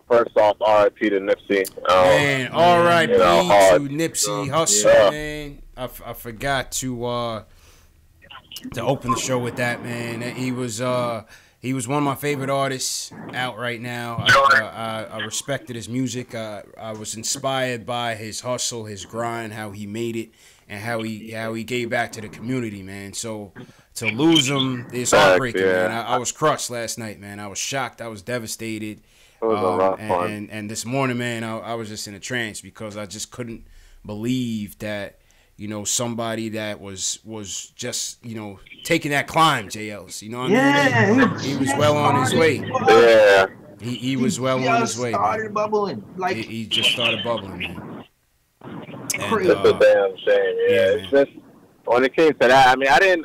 First off, RIP to Nipsey. Man, RIP to Nipsey Hussle, man. I forgot to open the show with that, man. He was one of my favorite artists out right now. I respected his music. I was inspired by his hustle, his grind, how he made it, and how he gave back to the community, man. So to lose him is heartbreaking, man. I was crushed last night, man. I was shocked. I was devastated. It was a rough one. And this morning, man, I was just in a trance because I just couldn't believe that, somebody that was just, taking that climb, JLs. You know what I mean? He was well on his way. Yeah. He was well on his way. Started bubbling. Like he just started bubbling, man. It's a damn shame. Yeah, it's just when it came to that. I mean,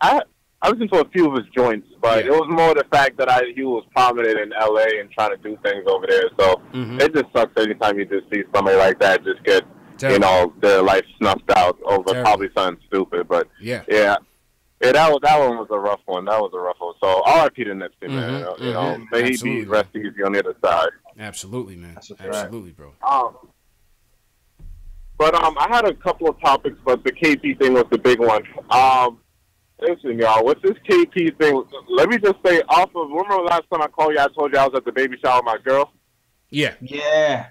I listened to a few of his joints, but it was more the fact that he was prominent in LA and trying to do things over there. So it just sucks every time you just see somebody like that just get their life snuffed out over probably something stupid. But that one was a rough one. That was a rough one. So RIP to Nipsey, man. May he be rest easy on the other side. Absolutely, man. Absolutely, bro. But I had a couple of topics, but the KP thing was the big one. Listen, y'all, with this KP thing, let me just say, remember the last time I called you, I told you I was at the baby shower with my girl? Yeah. Yeah.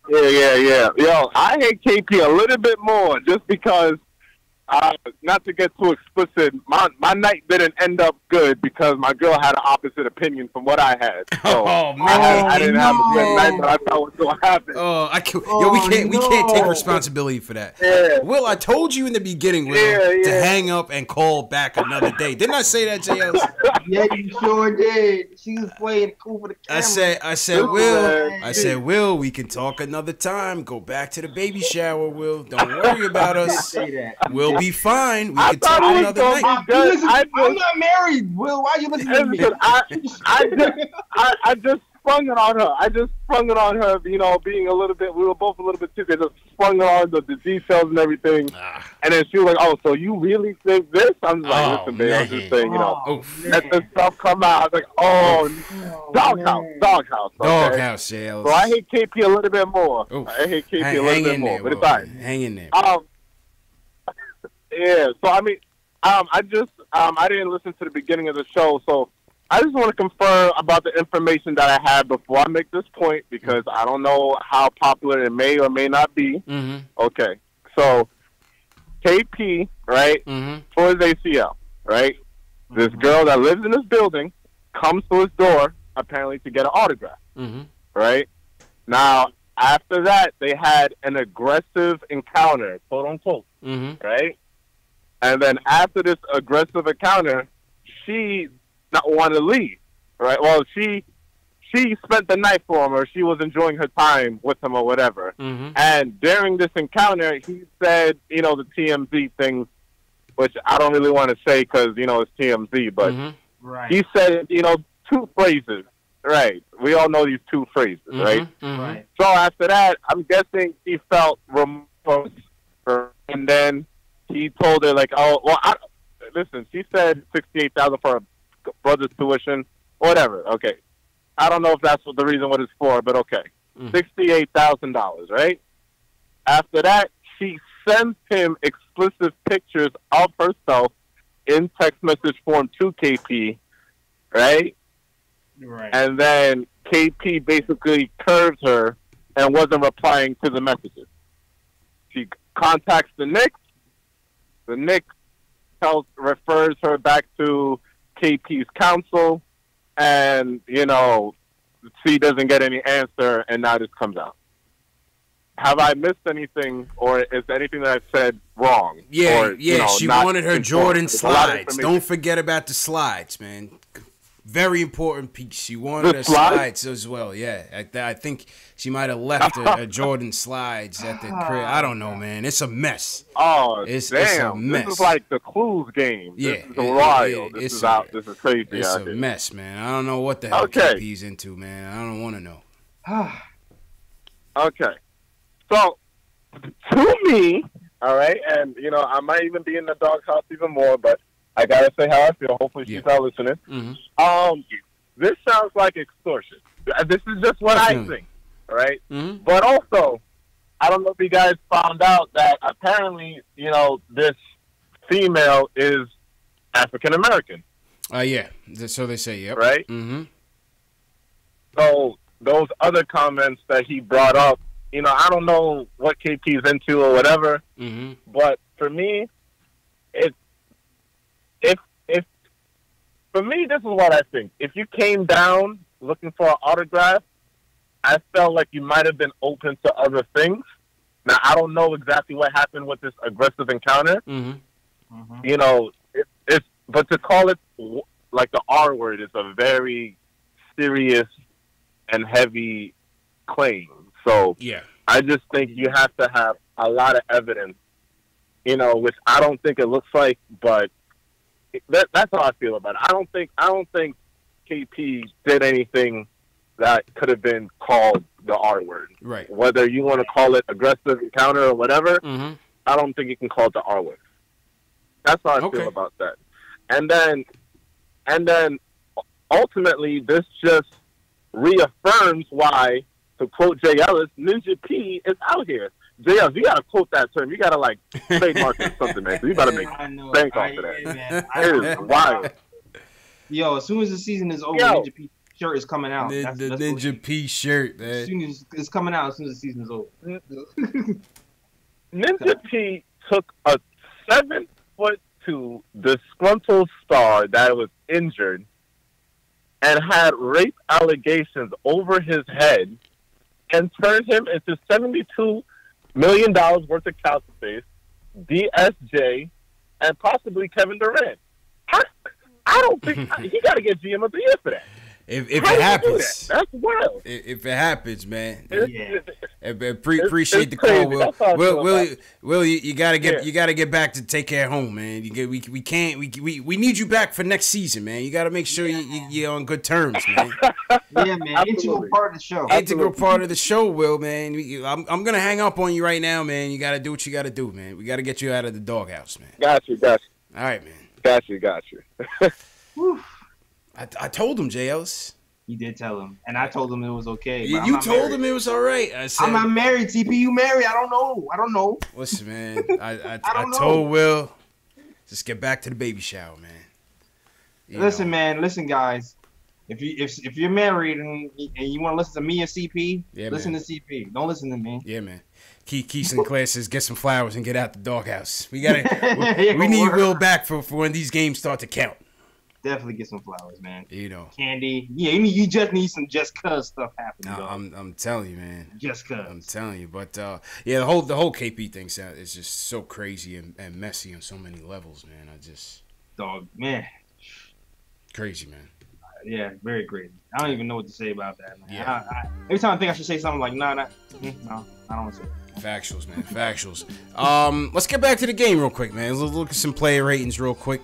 Yo, I hate KP a little bit more just because not to get too explicit, my night didn't end up good because my girl had an opposite opinion from what I had. So man, I didn't have a good night, but I thought was going to happen. We can't take responsibility for that. Yeah. Will, I told you in the beginning, Will, to hang up and call back another day. Didn't I say that, JL? Yeah, you sure did. She was playing cool for the camera. I said, Will, we can talk another time. Go back to the baby shower, Will. Don't worry about us. We'll be fine. We can talk another night. I'm not married, Will. Why are you listening to me? I just sprung it on her. You know, being a little bit, we were both a little bit tipsy. I just sprung it on the details and everything. And then she was like, oh, so you really think this? I'm just like, listen, babe, I'm just saying, you know, let the stuff come out. I was like, doghouse. Doghouse, sales. So I hate KP a little bit more. I hate KP a little bit more. But it's fine. Hang in there. Yeah, so I mean, I didn't listen to the beginning of the show, so I just want to confirm about the information that I had before I make this point because I don't know how popular it may or may not be. Mm-hmm. Okay, so KP, right, for his ACL, right? This girl that lives in this building comes to his door apparently to get an autograph, right? Now, after that, they had an aggressive encounter, quote unquote, right? And then after this aggressive encounter, she not want to leave, right? Well, she spent the night for him, or she was enjoying her time with him, or whatever. And during this encounter, he said, you know, the TMZ things, which I don't really want to say because you know it's TMZ, but he said, you know, two phrases, right? We all know these two phrases, right? Right. So after that, I'm guessing he felt remorse, and then he told her like, "Oh, well, listen." She said $68,000 for a brother's tuition, whatever. Okay, I don't know if that's what the reason what it's for, but okay, $68,000, right? After that, she sends him explicit pictures of herself in text message form to KP, right? Right. And then KP basically curved her and wasn't replying to the messages. She contacts the Knicks. The Knicks refers her back to KP's counsel, and, you know, she doesn't get any answer, and now this comes out. Have I missed anything, or is anything that I've said wrong? Yeah, or, you know, she wanted her Jordan slides. Don't forget about the slides, man. Very important piece. She wanted her slides as well. Yeah, I think she might have left her Jordan slides at the crib. I don't know, man. It's a mess. Oh, it's damn! A mess. This is like the Clues game. Yeah, this is wild. This is crazy. It's a mess, man. I don't know what the hell KP's into, man. I don't want to know. Okay, so to me, all right, and you know I might even be in the doghouse even more, but I gotta say how I feel. Hopefully she's not listening. This sounds like extortion. This is just what I think, all right? But also, I don't know if you guys found out that apparently, you know, this female is African American. Yeah. So they say, yep. Right? So those other comments that he brought up, you know, I don't know what KP's into or whatever, but for me, for me, this is what I think. If you came down looking for an autograph, I felt like you might have been open to other things. Now, I don't know exactly what happened with this aggressive encounter. You know, but to call it like the R word is a very serious and heavy claim. So I just think you have to have a lot of evidence, you know, which I don't think it looks like, but that's how I feel about it. I don't think KP did anything that could have been called the R word. Right. Whether you want to call it aggressive encounter or whatever, I don't think you can call it the R word. That's how I feel about that. And then ultimately this just reaffirms why, to quote Jay Ellis, Ninja P is out here. Jay Ellis, you gotta quote that term. You gotta like trademark or something, man. You gotta make bank off of that. It is wild. Yo, as soon as the season is over, Ninja P shirt is coming out. The Ninja P shirt, man. As soon as it's coming out as soon as the season is over. Ninja P took a 7'2" disgruntled star that was injured and had rape allegations over his head and turned him into $72 million worth of cap space, DSJ, and possibly Kevin Durant. I don't think he got to get GM of the year for that. If it happens, that's wild. If it happens, man. Yeah. Appreciate the call, Will. Will, you gotta get back to take care of home, man. We need you back for next season, man. You gotta make sure you're on good terms, man. Yeah, man. Integral part of the show. Integral part of the show, Will, man. I'm gonna hang up on you right now, man. You gotta do what you gotta do, man. We gotta get you out of the doghouse, man. Got you. All right, man. Got you. I told him, J. Ellis. You did tell him, and I told him it was okay. You told him it was all right. I said, I'm not married. TP, you married? I don't know. Listen, man. I told Will, just get back to the baby shower, man. Listen, guys. If you're married and you want to listen to me and CP, listen to CP. Don't listen to me. Yeah, man. Key Sinclair says, get some flowers and get out the doghouse. We need Will back for when these games start to count. Definitely get some flowers, man. Candy. Yeah, you just need some just cuz stuff happening. No, I'm telling you, man. Just cuz. I'm telling you, but the whole KP thing is just so crazy and messy on so many levels, man. Man. Crazy, man. Yeah, very crazy. I don't even know what to say about that, man. Yeah. Every time I think I should say something like, no, I don't want to say it. Factuals, man. Factuals. Let's get back to the game real quick, man. Let's look at some player ratings real quick.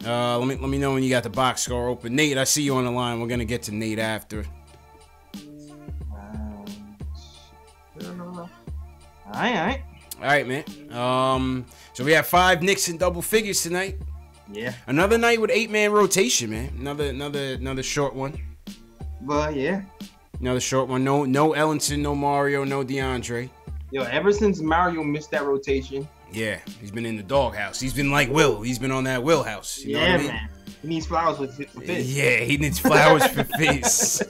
Let me know when you got the box score open. Nate, I see you on the line. We're gonna get to Nate after. All right, man. So we have 5 Knicks in double figures tonight. Yeah. Another night with 8-man rotation, man. Another short one. But yeah. Another short one. No Ellenson, no Mario, no DeAndre. Yo, ever since Mario missed that rotation. Yeah, he's been in the doghouse. He's been like Will. He's been on that Will house. You know what I mean? Man. He needs flowers for Fizz. Yeah, he needs flowers for Fizz.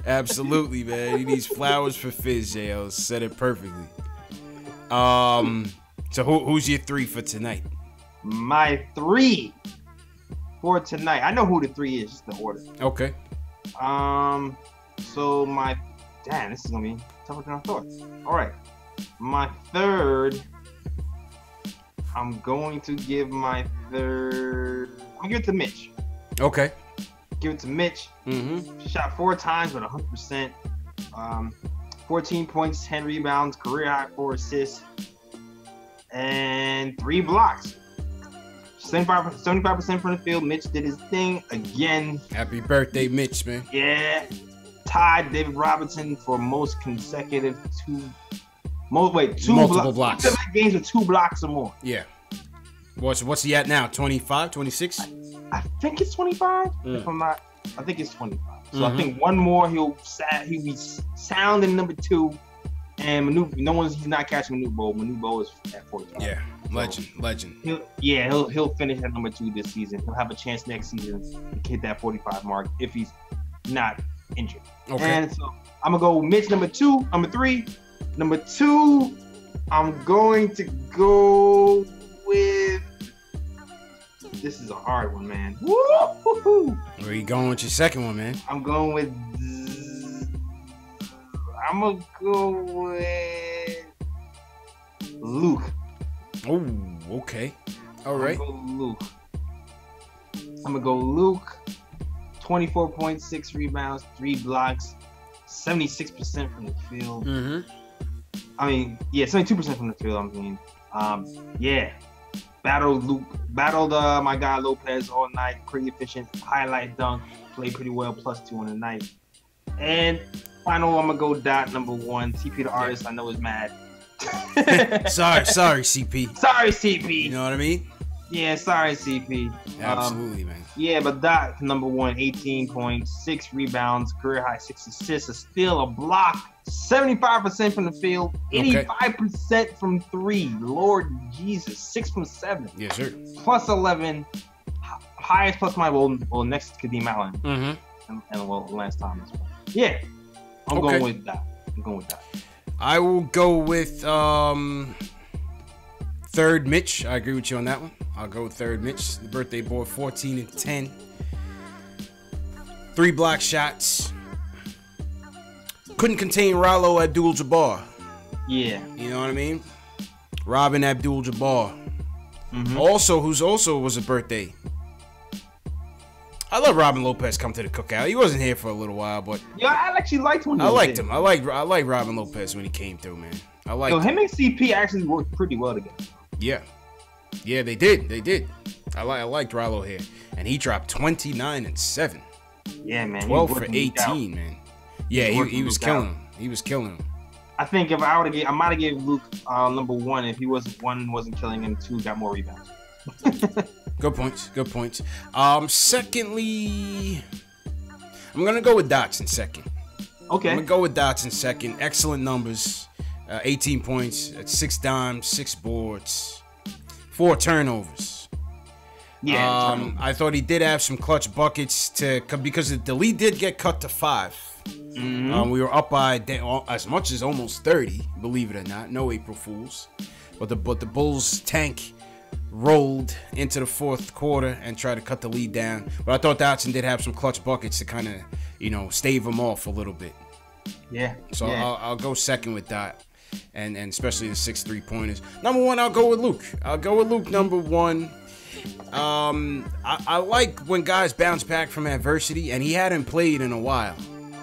Absolutely, man. He needs flowers for Fizz, JL. Said it perfectly. So who's your 3 for tonight? My 3 for tonight. I know who the 3 is, just the order. Okay. So this is gonna be tougher than I thought. All right. My 3rd, I'm going to give it to Mitch. Okay. Give it to Mitch. Mm-hmm. Shot 4 times with 100%. 14 points, 10 rebounds, career high 4 assists, and 3 blocks. 75% from the field. Mitch did his thing again. Happy birthday, Mitch, man. Yeah. Tied David Robinson for most consecutive multiple blocks. 7 games with 2 blocks or more. Yeah. What's he at now? 25, 26? I think it's 25. If I'm not, I think it's 25. So I think one more he'll be sound in number 2. And he's not catching Manute Bol. Manute Bol is at 45. Yeah, legend. He'll finish at number 2 this season. He'll have a chance next season to hit that 45 mark if he's not injured. Okay. And so I'm gonna go Mitch number 2, number 3. Number 2, I'm going to go with. This is a hard one, man. Woo-hoo-hoo. Where are you going with your second one, man? I'm gonna go with Luke. Oh, okay. All right. I'm gonna go Luke. 24.6 rebounds, 3 blocks, 76% from the field. Mm-hmm. 72% from the field. Battled my guy Lopez all night. Pretty efficient, highlight dunk, played pretty well, +2 on the night. And final, I'm gonna go Dot number 1. TP the artist, I know is mad. sorry, CP. Sorry, CP. You know what I mean? Yeah, sorry, CP. Absolutely, man. Yeah, but Dot number 1, 18.6 rebounds, career high 6 assists, a steal, a block, 75% from the field, 85% from 3. Lord Jesus, 6 from 7. Yes, sir. Plus 11, highest plus my next to Kadeem Allen. Mm-hmm. And Lance Thomas. Yeah, I'm going with that. I will go with Third Mitch, I agree with you on that one. I'll go with third Mitch. The birthday boy, 14 and 10. 3 block shots. Couldn't contain Rollo Abdul-Jabbar. Yeah. You know what I mean? Robin Abdul-Jabbar. Also, who's also was a birthday. I love Robin Lopez come to the cookout. He wasn't here for a little while, but yeah, I actually liked when he I was liked here. him. I like Robin Lopez when he came through, man. I like him and CP actually worked pretty well together. Yeah, they did. I liked Rollo here, and he dropped 29 and 7. Yeah, man. 12 for 18, man. Yeah, he was killing him. He was killing him. I think if I might have given Luke number 1 if he wasn't killing him, 2 got more rebounds. Good points. Secondly, I'm gonna go with Dotson second. Okay. I'm gonna go with Dotson second. Excellent numbers. 18 points, 6 dimes, 6 boards, 4 turnovers. Yeah. I thought he did have some clutch buckets because the lead did get cut to 5. We were up by as much as almost 30, believe it or not. No April Fools, but the Bulls tank rolled into the fourth quarter and tried to cut the lead down. But I thought Dotson did have some clutch buckets to kind of stave him off a little bit. Yeah. So I'll go second with that. And especially the 6 3-pointers. Number 1, I'll go with Luke. Number 1. I like when guys bounce back from adversity, and he hadn't played in a while.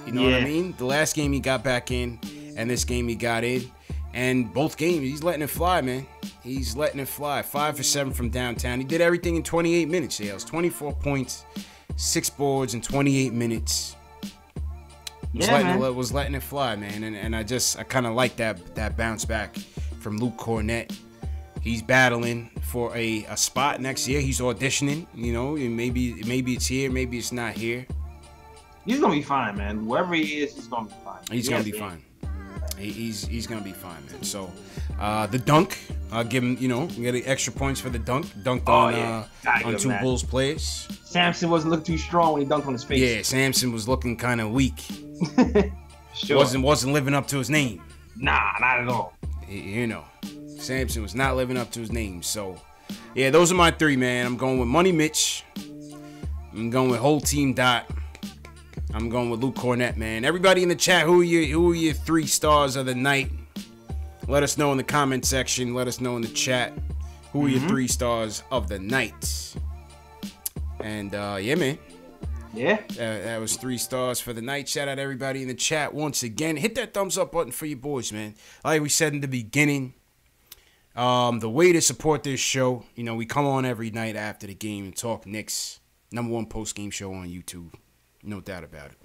You know what I mean? The last game he got back in, and this game he got in. And both games, he's letting it fly, man. He's letting it fly. 5 for 7 from downtown. He did everything in 28 minutes. Yeah, it was 24 points, 6 boards in 28 minutes. Was letting it fly, man, and I kind of like that bounce back from Luke Cornett. He's battling for a spot next year. He's auditioning, and maybe it's here, maybe it's not here. He's gonna be fine, man. Wherever he is, he's gonna be fine. He's gonna be fine. He's gonna be fine, man. So the dunk, I'll give him, get extra points for the dunk. Dunked on 2 Bulls players. Samson wasn't looking too strong when he dunked on his face. Yeah, Samson was looking kind of weak. Sure. Wasn't living up to his name. Nah, not at all. Samson was not living up to his name. So, yeah, those are my 3, man. I'm going with Money Mitch. I'm going with Whole Team Dot. I'm going with Luke Cornett, man. Everybody in the chat, who are your 3 stars of the night? Let us know in the comment section. Let us know in the chat. Who are your 3 stars of the night? And, yeah, man. Yeah. That was 3 stars for the night. Shout out everybody in the chat once again. Hit that thumbs up button for your boys, man. Like we said in the beginning, the way to support this show, we come on every night after the game and talk Knicks. Number 1 post-game show on YouTube. No doubt about it.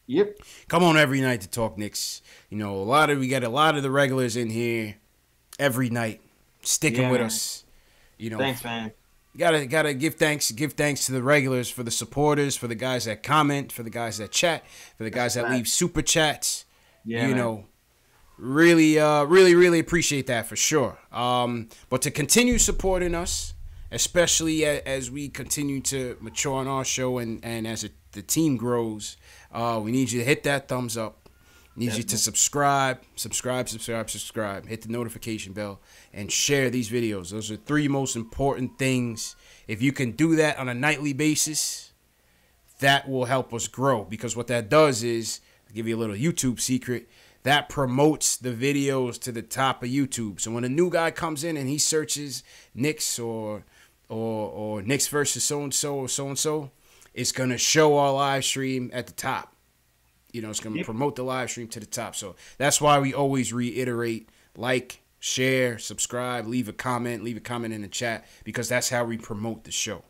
Yep. Come on every night to talk Knicks. We got a lot of the regulars in here every night, sticking with us. Thanks, man. Gotta give thanks to the regulars, for the supporters, for the guys that comment, for the guys that chat, for the guys that leave super chats. Yeah, really appreciate that for sure. But to continue supporting us, especially as we continue to mature on our show and as the team grows, we need you to hit that thumbs up. Need you to subscribe. Hit the notification bell and share these videos. Those are 3 most important things. If you can do that on a nightly basis, that will help us grow. Because what that does is, I'll give you a little YouTube secret, that promotes the videos to the top of YouTube. So when a new guy comes in and he searches Knicks or Knicks versus so-and-so or so-and-so, it's going to show our live stream at the top. It's going to promote the live stream to the top. So that's why we always reiterate, like, share, subscribe, leave a comment in the chat, because that's how we promote the show.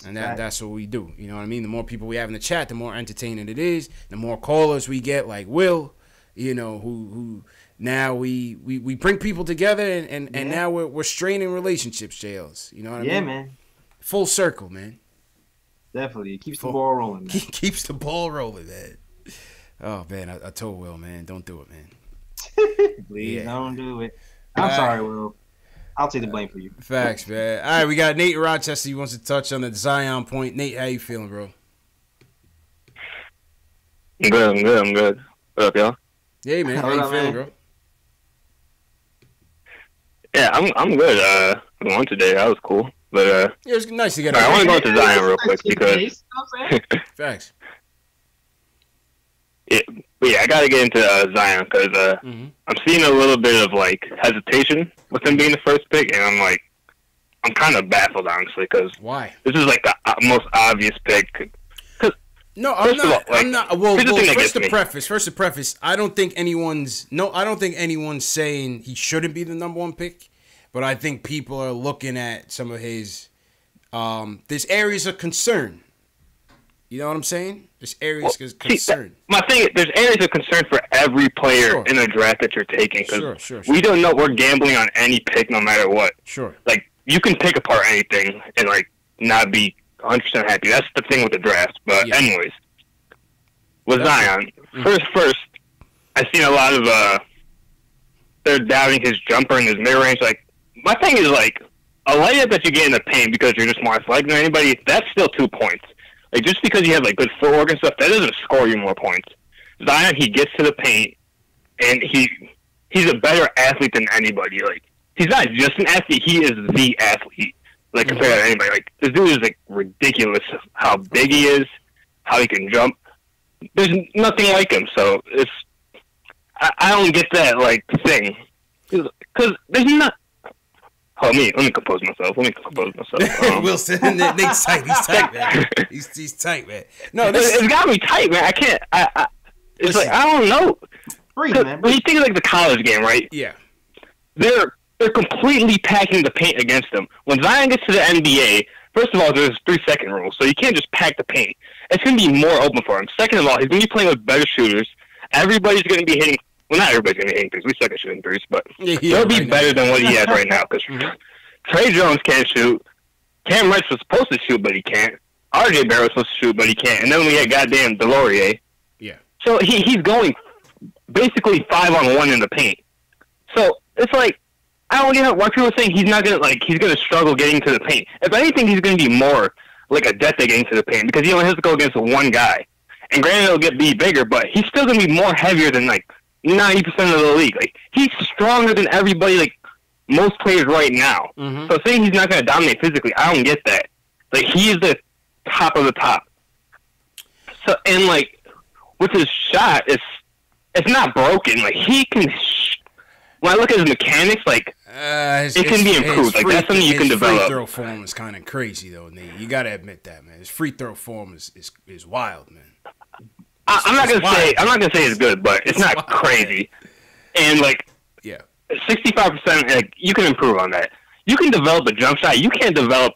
That's what we do. You know what I mean? The more people we have in the chat, the more entertaining it is. The more callers we get, like Will, who now we bring people together and now we're straining relationships, JLs. You know what I mean? Yeah, man. Full circle, man. Definitely. It keeps the ball rolling, man. Keeps the ball rolling, man. Oh, man, I told Will, man, don't do it, man. Please don't do it. I'm sorry, Will. I'll take the blame for you. Facts, man. All right, we got Nate in Rochester. He wants to touch on the Zion point. Nate, how you feeling, bro? I'm good. What up, y'all? Hey, man. How you feeling, bro? Yeah, I'm good. I won today. That was cool. But it was nice to get. I want to go into Zion real quick because facts. But yeah, I gotta get into Zion because I'm seeing a little bit of like hesitation with him being the first pick, and I'm kind of baffled honestly because why? This is like the most obvious pick. No, I'm not. I'm not. Well, first to preface, I don't think anyone's saying he shouldn't be the number one pick, but I think people are looking at some of his. There's areas of concern. You know what I'm saying? There's areas of concern. My thing is, there's areas of concern for every player in the draft that you're taking because we don't know. We're gambling on any pick, no matter what. Sure. Like you can pick apart anything and like not be 100% happy. That's the thing with the draft. But anyways, with Zion, first, I've seen a lot of they're doubting his jumper and his mid range. Like my thing is like a layup that you get in the paint because you're just more athletic than anybody. That's still 2 points. Like just because you have like good footwork and stuff, that doesn't score you more points. Zion, he gets to the paint and he's a better athlete than anybody. Like he's not just an athlete; he is the athlete. Like compared to anybody, like this dude is like ridiculous. How big he is, how he can jump. There's nothing like him. So I don't get that like thing because there's not. Oh, let me compose myself. Wilson, Nate's tight. He's tight, man. He's tight, man. No, it's got me tight, man. I can't. It's like I don't know. When you think of like the college game, right? Yeah. They're completely packing the paint against them. When Zion gets to the NBA, first of all, there's a 3-second rule, so you can't just pack the paint. It's going to be more open for him. Second of all, he's going to be playing with better shooters. Everybody's going to be hitting. Well, not everybody's going to be hitting threes. We suck at shooting threes, but they'll be better than what he has right now. Because Trey Jones can't shoot. Cam Reddish was supposed to shoot, but he can't. RJ Barrett was supposed to shoot, but he can't. And then we had goddamn Delorier. Yeah. So he's going basically 5-on-1 in the paint. So it's like I don't get why people are saying he's not gonna he's gonna struggle getting to the paint. If anything, he's gonna be more like a death getting to the paint because he only has to go against one guy. And granted, it'll be bigger, but he's still gonna be more heavier than like 90% of the league. Like he's stronger than everybody, like most players right now. So saying he's not gonna dominate physically, I don't get that. Like he is the top of the top. So and like with his shot, it's not broken. Like he can. When I look at his mechanics, like it can be improved. Like that's something you can develop. His free throw form is kind of crazy, though, Nate. You got to admit that, man. His free throw form is wild, man. I'm not gonna say it's good, but it's not crazy. And like, 65%, like you can improve on that. You can develop a jump shot. You can't develop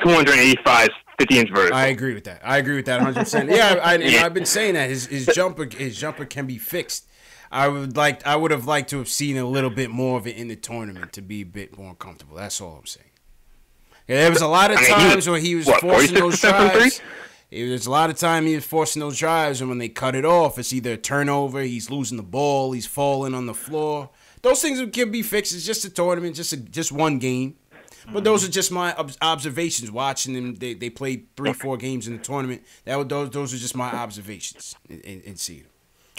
285 50-inch vertical. I agree with that. 100%. Yeah, I've been saying that his jumper can be fixed. I would have liked to have seen a little bit more of it in the tournament to be a bit more comfortable. That's all I'm saying. Yeah, there was a lot of times where he was forcing those drives. There's a lot of time he was forcing those drives, and when they cut it off, it's either a turnover, he's losing the ball, he's falling on the floor. Those things can be fixed. It's just a tournament, just one game. But those are just my observations watching them. They played 3-4 games in the tournament. Those are just my observations in seeing them.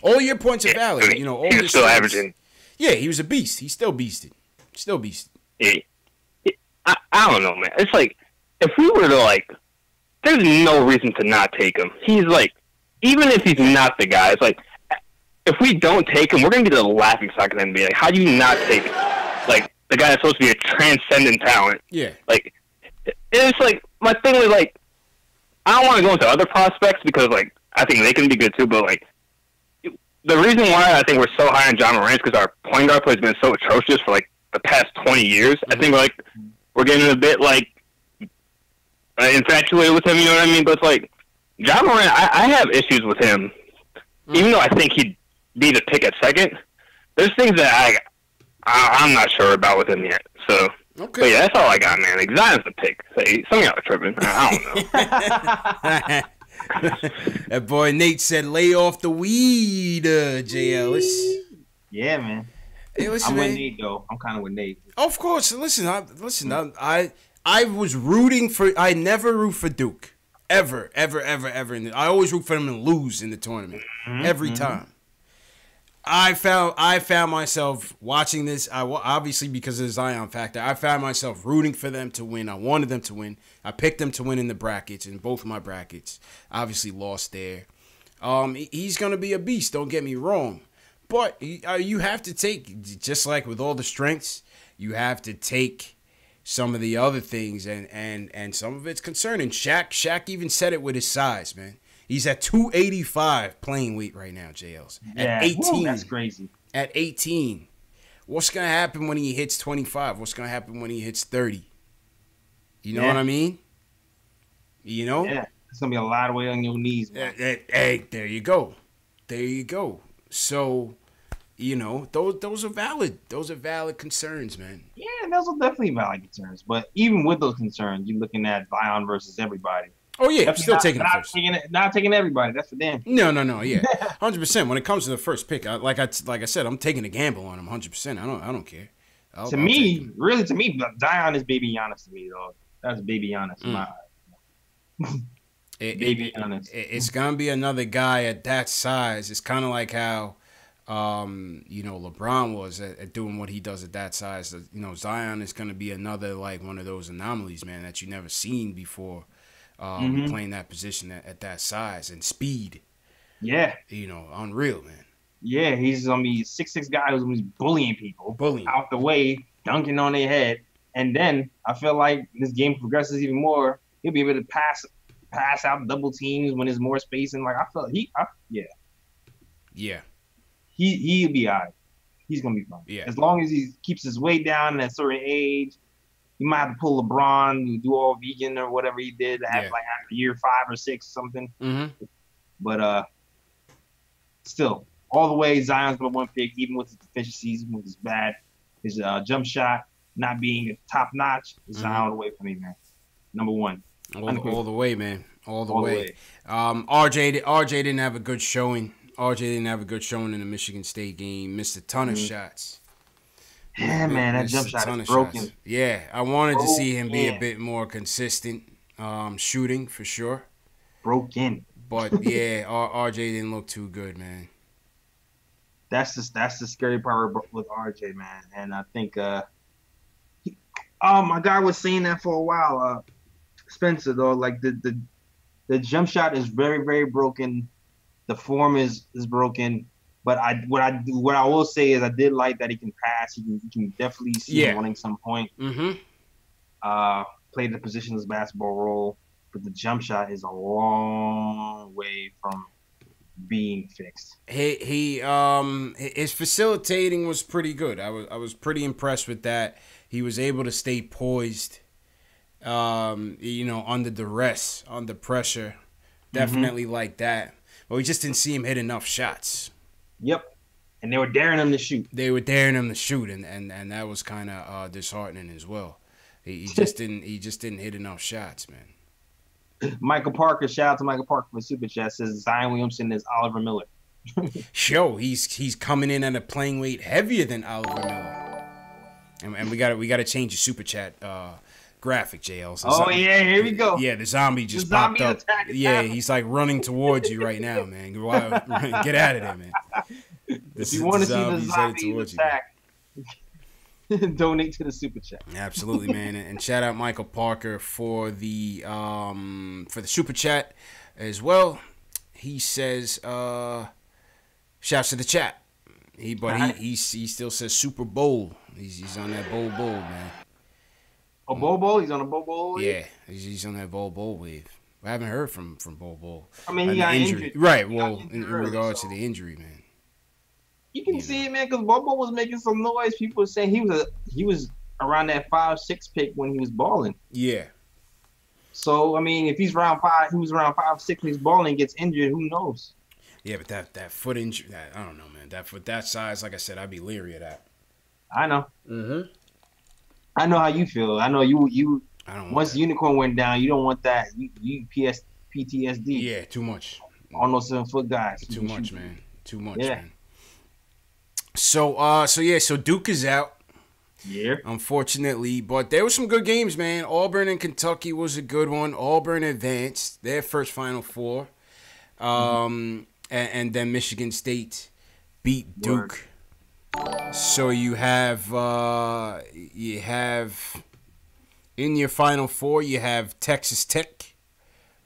All your points are valid. You know, all he was still averaging. Yeah, he was a beast. He's still beasted. Yeah. I don't know, man. It's like if we were to there's no reason to not take him. He's like, even if he's not the guy, it's like if we don't take him, we're gonna be the laughing stock of the NBA. Like, how do you not take like the guy that's supposed to be a transcendent talent? Yeah. Like it's like my thing was like I don't want to go into other prospects because like I think they can be good too, but like. The reason why I think we're so high on John Morant is because our point guard play has been so atrocious for like the past 20 years. I think we're getting a bit infatuated with him. You know what I mean? But it's like John Morant, I have issues with him, even though I think he'd be the pick at second. There's things that I'm not sure about with him yet. So, but yeah, that's all I got, man. Like Zion's the pick. So, some of y'all are tripping. I don't know. That boy Nate said, "Lay off the weed, J. Ellis." Yeah, man. Hey, listen, I'm man. with Nate though. I'm kind of with Nate. Of course. Listen. I was rooting for. I never root for Duke, ever. I always root for them to lose in the tournament every time. I found myself watching this. Obviously because of the Zion factor. I found myself rooting for them to win. I wanted them to win. I picked them to win in the brackets, in both of my brackets. Obviously lost there. He's gonna be a beast. Don't get me wrong, but you have to take, just like with all the strengths, you have to take some of the other things, and some of it's concerning. Shaq even said it with his size, man. He's at 285 playing weight right now, JLs. At 18. Whoa, that's crazy. At 18. What's going to happen when he hits 25? What's going to happen when he hits 30? You know what I mean? You know? Yeah. It's going to be a lot of weight on your knees, man. Hey, there you go. There you go. So, you know, those are valid. Those are valid concerns, man. Yeah, those are definitely valid concerns. But even with those concerns, you're looking at Zion versus everybody. Oh, yeah, I'm still taking it first. Not taking everybody. That's for damn. No, yeah. 100%. When it comes to the first pick, like I said, I'm taking a gamble on him 100%. I don't care. To me, Zion is baby Giannis to me, though. That's baby Giannis in my eyes. Baby Giannis. It's going to be another guy at that size. It's kind of like how, you know, LeBron was at doing what he does at that size. You know, Zion is going to be another, like, one of those anomalies, man, that you never seen before. Playing that position at that size and speed. Yeah. You know, unreal, man. Yeah, he's going to be a 6'6" guy who's going to be bullying people. Out the way, dunking on their head. And then I feel like this game progresses even more. He'll be able to pass out double teams when there's more space. And, like, Yeah. He'll be all right. He's going to be fine. Yeah. As long as he keeps his weight down at a certain age. You might have to pull LeBron, do all vegan or whatever he did after year 5 or 6 or something. Mm-hmm. But still, all the way, Zion's number one pick, even with his deficiencies, with his jump shot not being top notch. Zion all the way for me, man. Number one. All the way, man. All the way. RJ didn't have a good showing. RJ didn't have a good showing in the Michigan State game. Missed a ton of shots. Yeah, man, that jump shot is broken. Shots. Yeah, I wanted to see him be a bit more consistent shooting for sure. Broken. But yeah, RJ didn't look too good, man. That's the scary part with RJ, man. And I think my guy was saying that for a while. Spencer, though, like the jump shot is very, very broken. The form is broken. But what I will say is I did like that he can pass. You can definitely see him running some point. Mm-hmm. Played the positionless basketball role, but the jump shot is a long way from being fixed. His facilitating was pretty good. I was pretty impressed with that. He was able to stay poised. You know, under duress, under pressure, definitely like that. But we just didn't see him hit enough shots. Yep, and they were daring him to shoot. And that was kind of disheartening as well. He just didn't hit enough shots, man. Michael Parker, shout out to Michael Parker for Super Chat, says Zion Williamson is Oliver Miller. He's coming in at a playing weight heavier than Oliver Miller, and we got to change the Super Chat graphic, JL. So here we go. Yeah, the zombie just popped up. Yeah, he's like running towards you right now, man. Get out of there, man. If you want to see the zombies attack, donate to the Super Chat. Absolutely, man. And shout out Michael Parker for the Super Chat as well. He says, shouts to the chat. He still says Super Bowl. He's on that bowl, man. A bowl? He's on a bowl? Yeah, he's on that bowl wave. I haven't heard from bowl. I mean, he got injured. Right, well, in regards to the injury, man. You can see it, man, because Bobo was making some noise. People were saying he was around that 5'6" pick when he was balling. Yeah. So, I mean, if he's around 5'6" when he's balling, gets injured, who knows? Yeah, but that foot injury, I don't know, man. That foot, that size, like I said, I'd be leery of that. I know. Mm-hmm. I know how you feel. I know you. Once the unicorn went down, you don't want that. You PTSD. Yeah, too much. On those 7-foot guys. Too much, man. Too much, man. So Duke is out. Yeah. Unfortunately, but there were some good games, man. Auburn and Kentucky was a good one. Auburn advanced their first Final Four, and then Michigan State beat Duke. So you have in your Final Four, you have Texas Tech,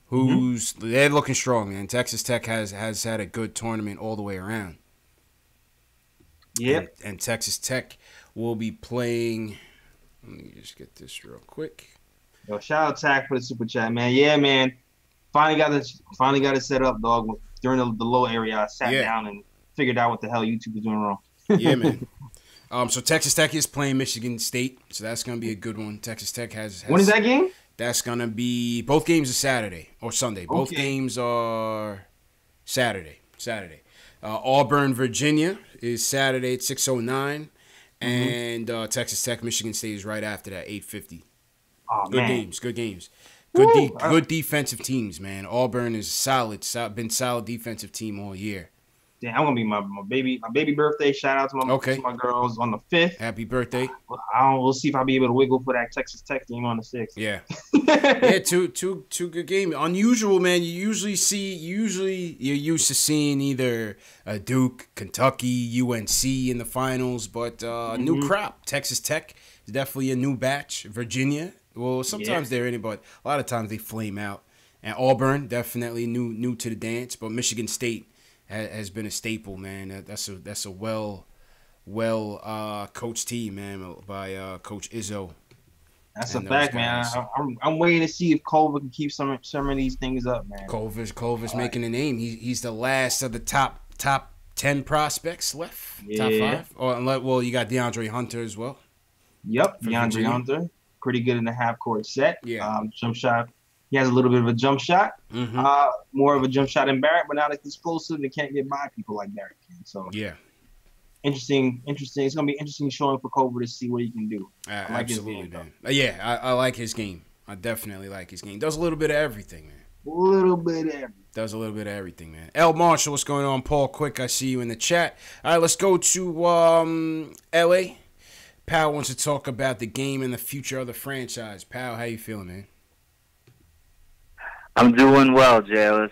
who's they're looking strong, man. Texas Tech has had a good tournament all the way around. Yep. And Texas Tech will be playing. Let me just get this real quick. Yo, shout out Tack for the super chat, man. Yeah, man. Finally got it set up, dog. During the low area, I sat down and figured out what the hell YouTube was doing wrong. Yeah, man. So Texas Tech is playing Michigan State, so that's gonna be a good one. Texas Tech has when is that game? That's gonna be both games are Saturday or Sunday. Both games are Saturday. Auburn, Virginia is Saturday at 6:09, and Texas Tech, Michigan State is right after that, 8:50. Oh, good man. games. Good defensive teams, man. Auburn is been solid defensive team all year. Damn, I'm gonna be my baby birthday. Shout out to my girls on the 5th. Happy birthday! We'll see if I'll be able to wiggle for that Texas Tech game on the 6th. Yeah, yeah, two good games. Unusual, man. You're used to seeing either Duke, Kentucky, UNC in the finals, but new crop. Texas Tech is definitely a new batch. Virginia, well, sometimes they're in it, but a lot of times they flame out. And Auburn, definitely new to the dance, but Michigan State has been a staple, man. That's a well coached team, man, by Coach Izzo. That's a fact, man. I'm waiting to see if Culver can keep some of these things up, man. Culver's making a name. He's the last of the top 10 prospects left. Yeah. Top 5. Well, you got DeAndre Hunter as well. Yep, DeAndre Hunter, pretty good in the half court set. Yeah. Jump shot. He has a little bit of a jump shot, more of a jump shot than Barrett, but not as explosive and can't get by people like Barrett can. So yeah, interesting. It's gonna be interesting showing for Culver to see what he can do. Absolutely, man. I like his game. I definitely like his game. Does a little bit of everything, man. Does a little bit of everything, man. L Marshall, what's going on? Paul Quick, I see you in the chat. All right, let's go to L.A. Pal wants to talk about the game and the future of the franchise. Pal, how you feeling, man? I'm doing well, Jairus.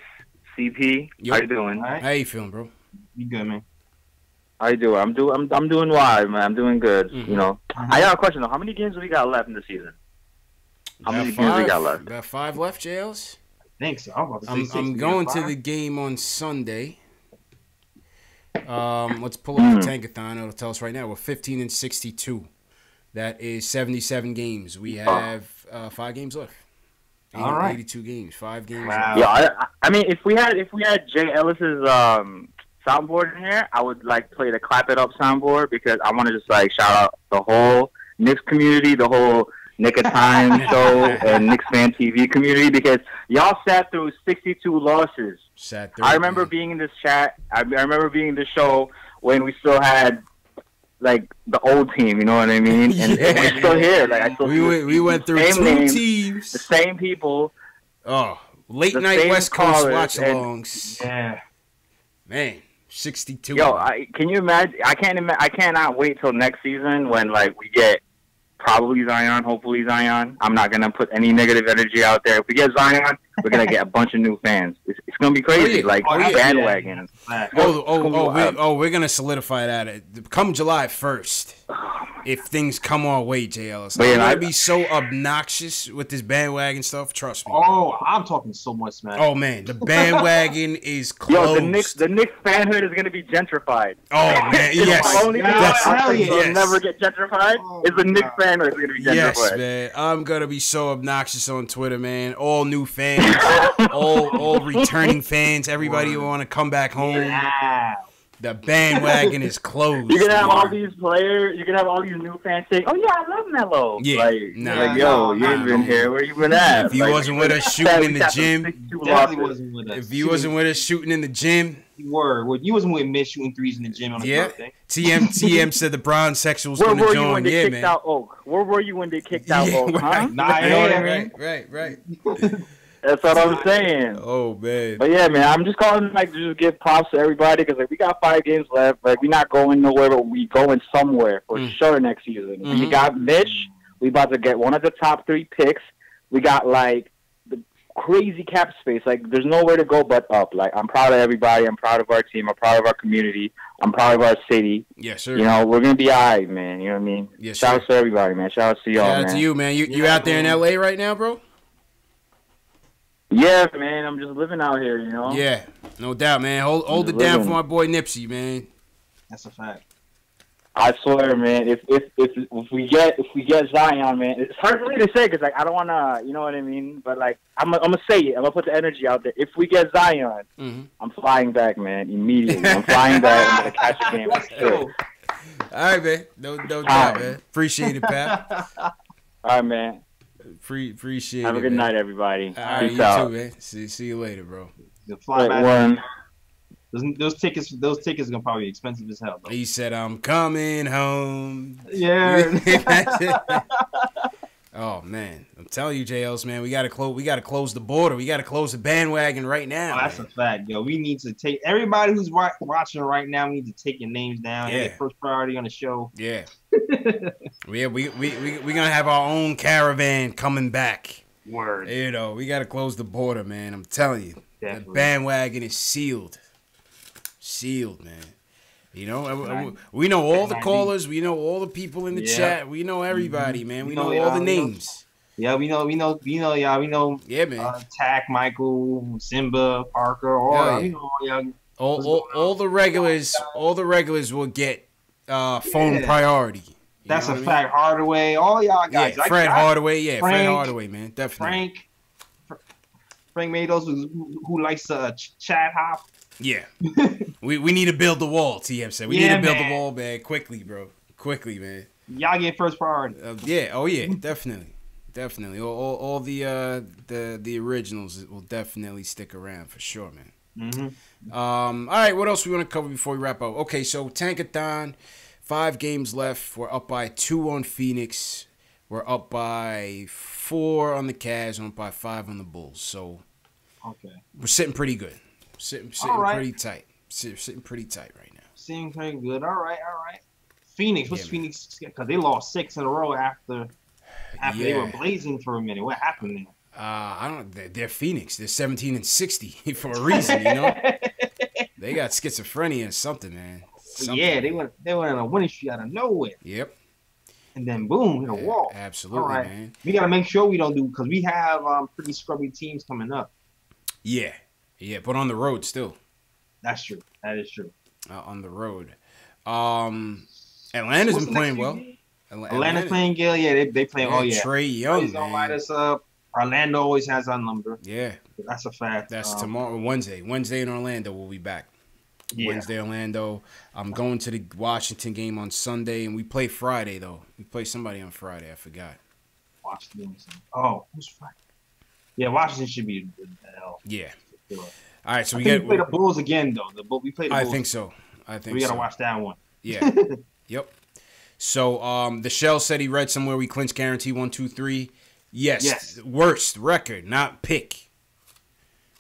CP, how you doing? Right. How you feeling, bro? You good, man? How you doing? I'm doing well, man. I'm doing good. You know, I got a question though. How many games do we got left in the season? How many games we got left? About 5 left, Jails. I think so. I'm going to the game on Sunday. Let's pull up the Tankathon. It'll tell us right now. We're 15-62. That is 77 games. We have 5 games left. All right. 82 games, 5 games. Wow. Yeah, I mean, if we had Jay Ellis's soundboard in here, I would play the Clap It Up soundboard because I want to just shout out the whole Knicks community, the whole Nick of Time show, and Knicks fan TV community because y'all sat through 62 losses. I remember being in this chat. I remember being in the show when we still had the old team, you know what I mean? And we're still here. We went through 2 teams. The same people. Oh, late night West Coast watch-alongs. Yeah. Man, 62. Yo, can you imagine? I cannot wait till next season when we get probably Zion, hopefully Zion. I'm not going to put any negative energy out there. If we get Zion, we're going to get a bunch of new fans. It's going to be crazy, bandwagon. We're going to solidify that. Come July 1st, if things come our way, JLS. I'm going to be so obnoxious with this bandwagon stuff. Trust me. Oh, I'm talking so much, man. Oh, man. The bandwagon is closed. Yo, the Knicks fanhood is going to be gentrified. Oh, man. Yes. The only thing will never get gentrified is the Knicks fanhood is going to be gentrified. Yes, man. I'm going to be so obnoxious on Twitter, man. All new fans, all returning fans, everybody who want to come back home. Yeah. The bandwagon is closed. You're gonna have all these players. You're gonna have all these new fans saying, "Oh yeah, I love Melo." Yeah, you ain't been here. Where you been at? If he wasn't with us shooting in the gym, Wasn't with us. If he wasn't with us shooting in the gym, you wasn't with me shooting threes in the gym on the birthday. TM said the Bron sexual was gonna join. Yeah, man. Out Oak? Where were you when they kicked out Oak? Huh? Right. That's what I'm saying. Oh, man. But, yeah, man, I'm just calling to just give props to everybody because we got 5 games left. We're not going nowhere, but we going somewhere for sure next season. We got Mitch. We about to get one of the top 3 picks. We got, the crazy cap space. There's nowhere to go but up. I'm proud of everybody. I'm proud of our team. I'm proud of our community. I'm proud of our city. Yes, sir. You know, we're gonna be alright, man. You know what I mean? Yes, Shout sir. out to everybody, man. Shout out to y'all, man. Shout out to you, man. You out there in LA right now, bro? Yeah, man. I'm just living out here, you know. Yeah, no doubt, man. Hold it down for my boy Nipsey, man. That's a fact. I swear, man. If we get Zion, man, it's hard for me to say because like I don't wanna, you know what I mean. But like I'm gonna say it. I'm gonna put the energy out there. If we get Zion, I'm flying back, man. Immediately, I'm flying back. I'm gonna catch a game. All right, man. No doubt, man. Appreciate it, Pap. All right, man. Appreciate it. Have a good night, everybody. All right, you too, man. See you later, bro. The fly back. Those tickets are gonna probably be expensive as hell, though. He said, "I'm coming home." Yeah. Oh man, I'm telling you, JLs, man, we gotta close the border. We gotta close the bandwagon right now. Oh, that's a fact, yo. We need to take everybody who's watching right now. We need to take your names down. Yeah. Get first priority on the show. Yeah. Yeah, we gonna have our own caravan coming back. Word. You know, we gotta close the border, man. I'm telling you, definitely. The bandwagon is sealed. Sealed, man. You know, we know all the callers. We know all the people in the chat. We know everybody, man. We know all the names. Yeah, we know, y'all. We know. Yeah, man. Tack, Michael, Simba, Parker, all the regulars. All the regulars will get phone priority. That's a fact. Hardaway, all y'all guys. Yeah, Fred Hardaway. Yeah, Fred Hardaway, man. Definitely. Frank Mados, who likes chat hop. Yeah. we need to build the wall, TM said. We need to build the wall, man. Quickly, bro. Quickly, man. Y'all get first priority. Yeah. Oh, yeah. Definitely. Definitely. All the originals will definitely stick around for sure, man. All right. What else we want to cover before we wrap up? Okay, so Tankathon, 5 games left. We're up by 2 on Phoenix. We're up by 4 on the Cavs. And up by 5 on the Bulls. So we're sitting pretty good. Sitting pretty tight. Sitting pretty tight right now. Sitting pretty good. All right. Phoenix. What's Phoenix? Because they lost 6 in a row after they were blazing for a minute. What happened there? I don't. They're Phoenix. They're 17-60 for a reason. You know. They got schizophrenia or something, man. Yeah, they went on a winning streak out of nowhere. Yep. And then boom, hit a wall. Absolutely, man. We gotta make sure we don't do because we have pretty scrubby teams coming up. Yeah. Yeah, but on the road still. That's true. That is true. On the road. Atlanta's been playing well. Atlanta's playing good. Yeah, they playing. Trae Young, He's gonna light us up. Orlando always has our number. Yeah. That's a fact. That's tomorrow, Wednesday. Wednesday in Orlando, we'll be back. Yeah. Wednesday, Orlando. I'm going to the Washington game on Sunday, and we play Friday, though. We play somebody on Friday. I forgot. Washington. Oh, who's Friday? Yeah, Washington should be the hell. Yeah. All right, so we play the Bulls again, though. We play the Bulls. I think so. We gotta watch that one. Yeah. Yep. So, the Shell said he read somewhere we clinch guarantee 1, 2, 3. Yes. Worst record, not pick.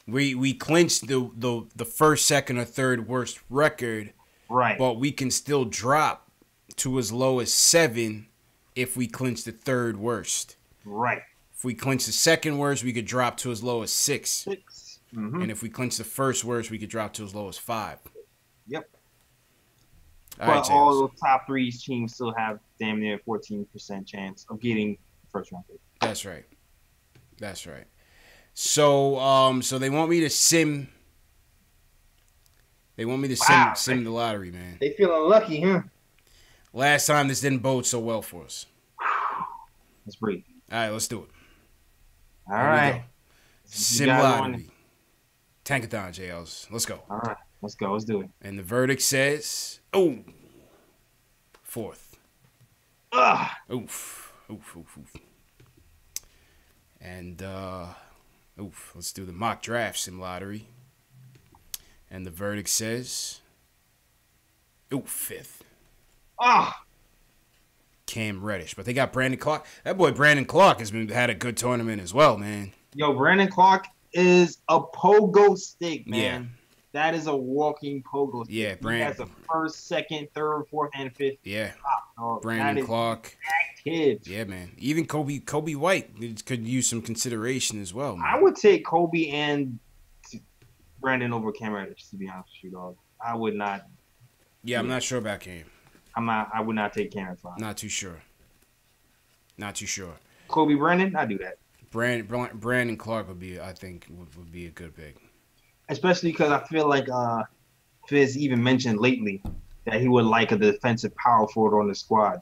We clinched the first, second, or third worst record. Right. But we can still drop to as low as 7 if we clinch the third worst. Right. If we clinch the second worst, we could drop to as low as 6. Mm-hmm. And if we clinch the first worst, we could drop to as low as 5. Yep. All the top 3 teams still have damn near 14% chance of getting first round pick. That's right. So so they want me to sim. They want me to sim the lottery, man. They feeling lucky, huh? Last time this didn't bode so well for us. Let's breathe. All right, let's do it. All right. Sim lottery. Tankathon, JLs. Let's go. All right. Let's go. Let's do it. And the verdict says, 4th. Ugh. Oof. And, let's do the mock draft sim lottery. And the verdict says, 5th. Cam Reddish. But they got Brandon Clark. That boy Brandon Clark had a good tournament as well, man. Yo, Brandon Clark is a pogo stick, man. Yeah. That is a walking pogo stick. Yeah, Brandon. He has a first, second, third, fourth, and fifth. Yeah. Brandon Clark. Active. Yeah, man. Even Kobe White could use some consideration as well, man. I would take Kobe and Brandon over Cam Reddish, to be honest with you, dog. I would not. Yeah, I'm not sure about Cam. I would not take Cam at 5. Not too sure. Kobe Brennan, I do that. Brandon Clark would be, I think, would be a good pick. Especially because I feel like Fizz even mentioned lately that he would like a defensive power forward on the squad.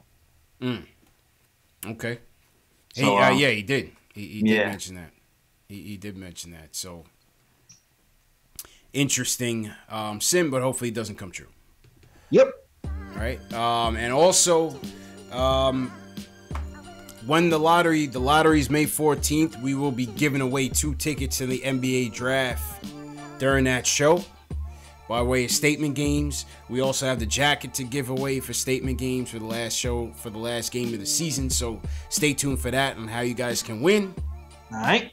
Okay. So, yeah, he did. He did mention that. He did mention that. So interesting sim, but hopefully it doesn't come true. Yep. All right. And also, when the lottery's May 14th, we will be giving away 2 tickets to the NBA draft during that show by way of statement games. We also have the jacket to give away for statement games for the last show, for the last game of the season. So stay tuned for that and how you guys can win. All right.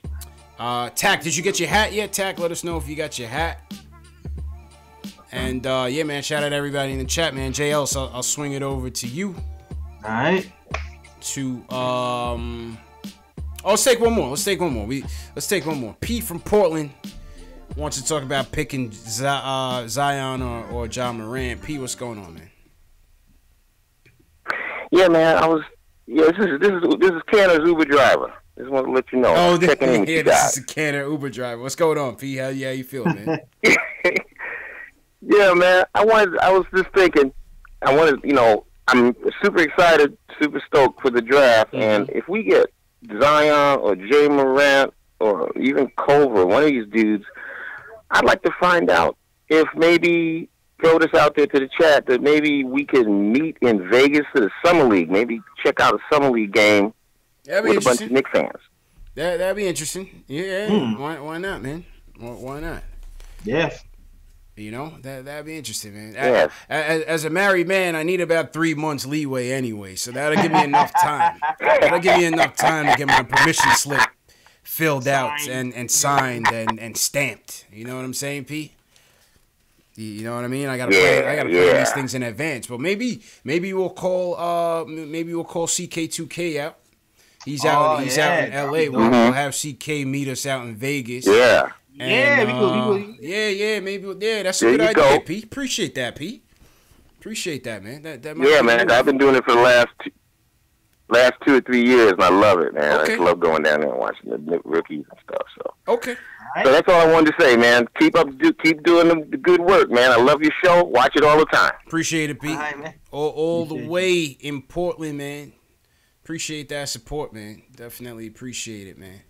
Tack, did you get your hat yet? Tack, let us know if you got your hat. And yeah, man, shout out to everybody in the chat, man. JL, so I'll swing it over to you. All right. Let's take one more. Let's take one more. Pete from Portland wants to talk about picking Zion or John Morant. Pete, what's going on, man? Yeah, man. This is Canada's Uber driver. Just want to let you know. Oh, this is a Canada Uber driver. What's going on, Pete? How you feeling, man? Yeah, man. I was just thinking. I'm super excited, super stoked for the draft, and if we get Zion or Jay Morant or even Culver, one of these dudes, I'd like to find out if maybe throw this out there to the chat that maybe we can meet in Vegas for the Summer League. Maybe check out a Summer League game with a bunch of Knicks fans. That'd be interesting. Yeah. Why not, man? Why not? Yeah. You know, that'd be interesting, man. Yeah. As a married man, I need about 3 months leeway anyway, so that'll give me enough time. That'll give me enough time to get my permission slip filled out and signed and stamped. You know what I'm saying, P? You know what I mean? I gotta plan these things in advance. But maybe we'll call CK2K out. He's out in LA. We'll have CK meet us out in Vegas. Yeah. And, that's a good idea, Pete. Appreciate that, Pete. Appreciate that, man. That might man. I've been doing it for the last 2 or 3 years, and I love it, man. Okay. I just love going down there and watching the rookies and stuff. So okay. So that's all I wanted to say, man. Keep doing the good work, man. I love your show. Watch it all the time. Appreciate it, Pete. All the way in Portland, man. Appreciate that support, man. Definitely appreciate it, man.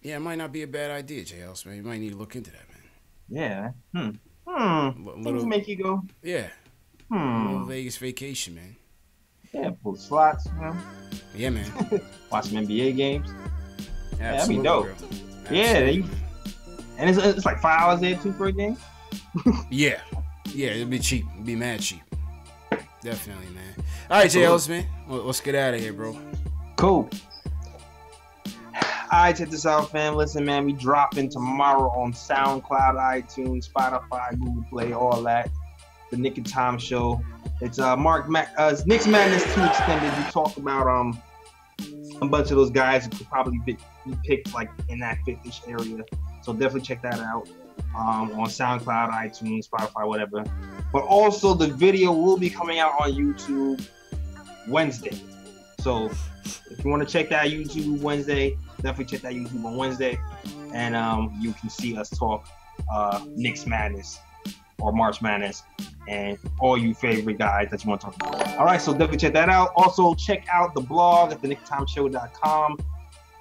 Yeah, it might not be a bad idea, JLs, man. You might need to look into that, man. Yeah. Things make you go. Yeah. A little Vegas vacation, man. Yeah, pull the slots, you know. Yeah, man. Watch some NBA games. Yeah, that'd be dope. Yeah, and it's like 5 hours there too for a game. Yeah, it'd be cheap. It'd be mad cheap. Definitely, man. All right, JLs, man. Let's get out of here, bro. Cool. All right, check this out, fam. Listen, man, we dropping tomorrow on SoundCloud, iTunes, Spotify, Google Play, all that. The Nick and Tom Show. It's Knicks Madness 2 Extended. We talked about a bunch of those guys who could probably be picked like in that 5th-ish area. So definitely check that out on SoundCloud, iTunes, Spotify, whatever. But also the video will be coming out on YouTube Wednesday. So if you want to check that YouTube Wednesday, definitely check that YouTube on Wednesday, and you can see us talk Knicks Madness or March Madness and all you favorite guys that you want to talk about. All right, so definitely check that out. Also, check out the blog at thenicktimeshow.com.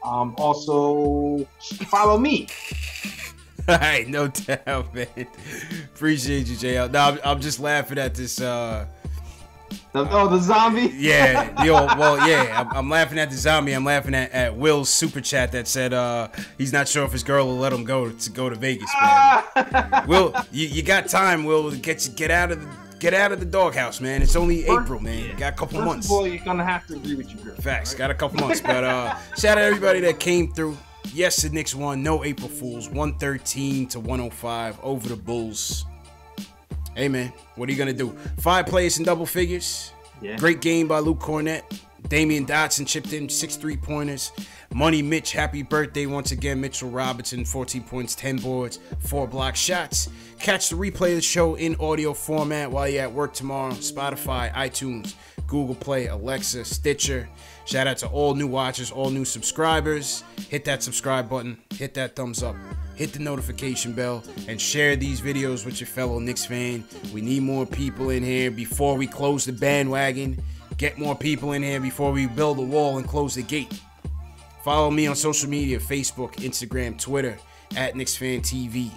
Also, follow me. All right, no doubt, man. Appreciate you, JL. No, I'm just laughing at this. The zombie? Yeah. I'm laughing at the zombie. I'm laughing at Will's super chat that said he's not sure if his girl will let him go to Vegas, man. Will, you got time, Will, to get out of the doghouse, man. It's only April, man. You got a couple months. First of all, you're gonna have to agree with your girl. Facts. Right? Got a couple months. But shout out everybody that came through. Yes, the Knicks won. No April Fools. 113-105 over the Bulls. Hey, man, what are you going to do? 5 players in double figures. Yeah. Great game by Luke Cornett. Damian Dotson chipped in 6 3-pointers. Money Mitch, happy birthday once again. Mitchell Robinson, 14 points, 10 boards, 4 block shots. Catch the replay of the show in audio format while you're at work tomorrow. Spotify, iTunes, Google Play, Alexa, Stitcher. Shout out to all new watchers, all new subscribers. Hit that subscribe button, hit that thumbs up, hit the notification bell, and share these videos with your fellow Knicks fan. We need more people in here before we close the bandwagon. Get more people in here before we build a wall and close the gate. Follow me on social media, Facebook, Instagram, Twitter, at KnicksFanTV.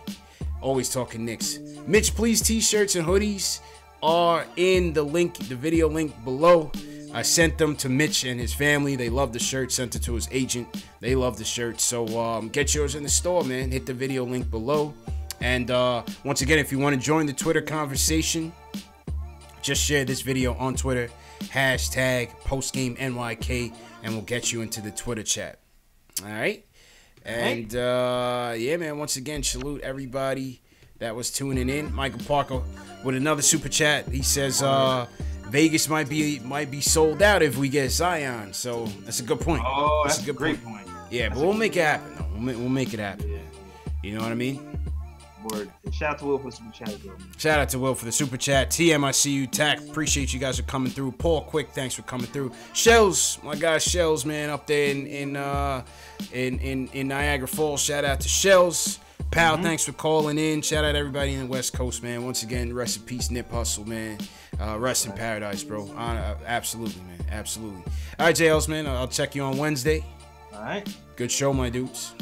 Always talking Knicks. Mitch, please, t-shirts and hoodies are in the link, the video link below. I sent them to Mitch and his family. They love the shirt. Sent it to his agent. They love the shirt. So get yours in the store, man. Hit the video link below. And once again, if you want to join the Twitter conversation, just share this video on Twitter. Hashtag PostGameNYK, and we'll get you into the Twitter chat. All right? And, yeah, man, once again, salute everybody that was tuning in. Michael Parker with another super chat. He says Vegas might be sold out if we get Zion. So that's a good point. Oh, that's a good great point. Yeah, but we'll make it happen, though. We'll make it happen. Yeah. You know what I mean? Word. Shout out to Will for the super chat, bro. Shout out to Will for the super chat. TM, I see you. Tack, appreciate you guys for coming through. Paul Quick, thanks for coming through. Shells, my guy Shells, man, up there in Niagara Falls. Shout out to Shells. Pal, thanks for calling in. Shout out to everybody in the West Coast, man. Once again, rest in peace, Nip Hustle, man. Rest in paradise, bro. Absolutely, man. Absolutely. All right, JLs, man. I'll check you on Wednesday. All right. Good show, my dudes.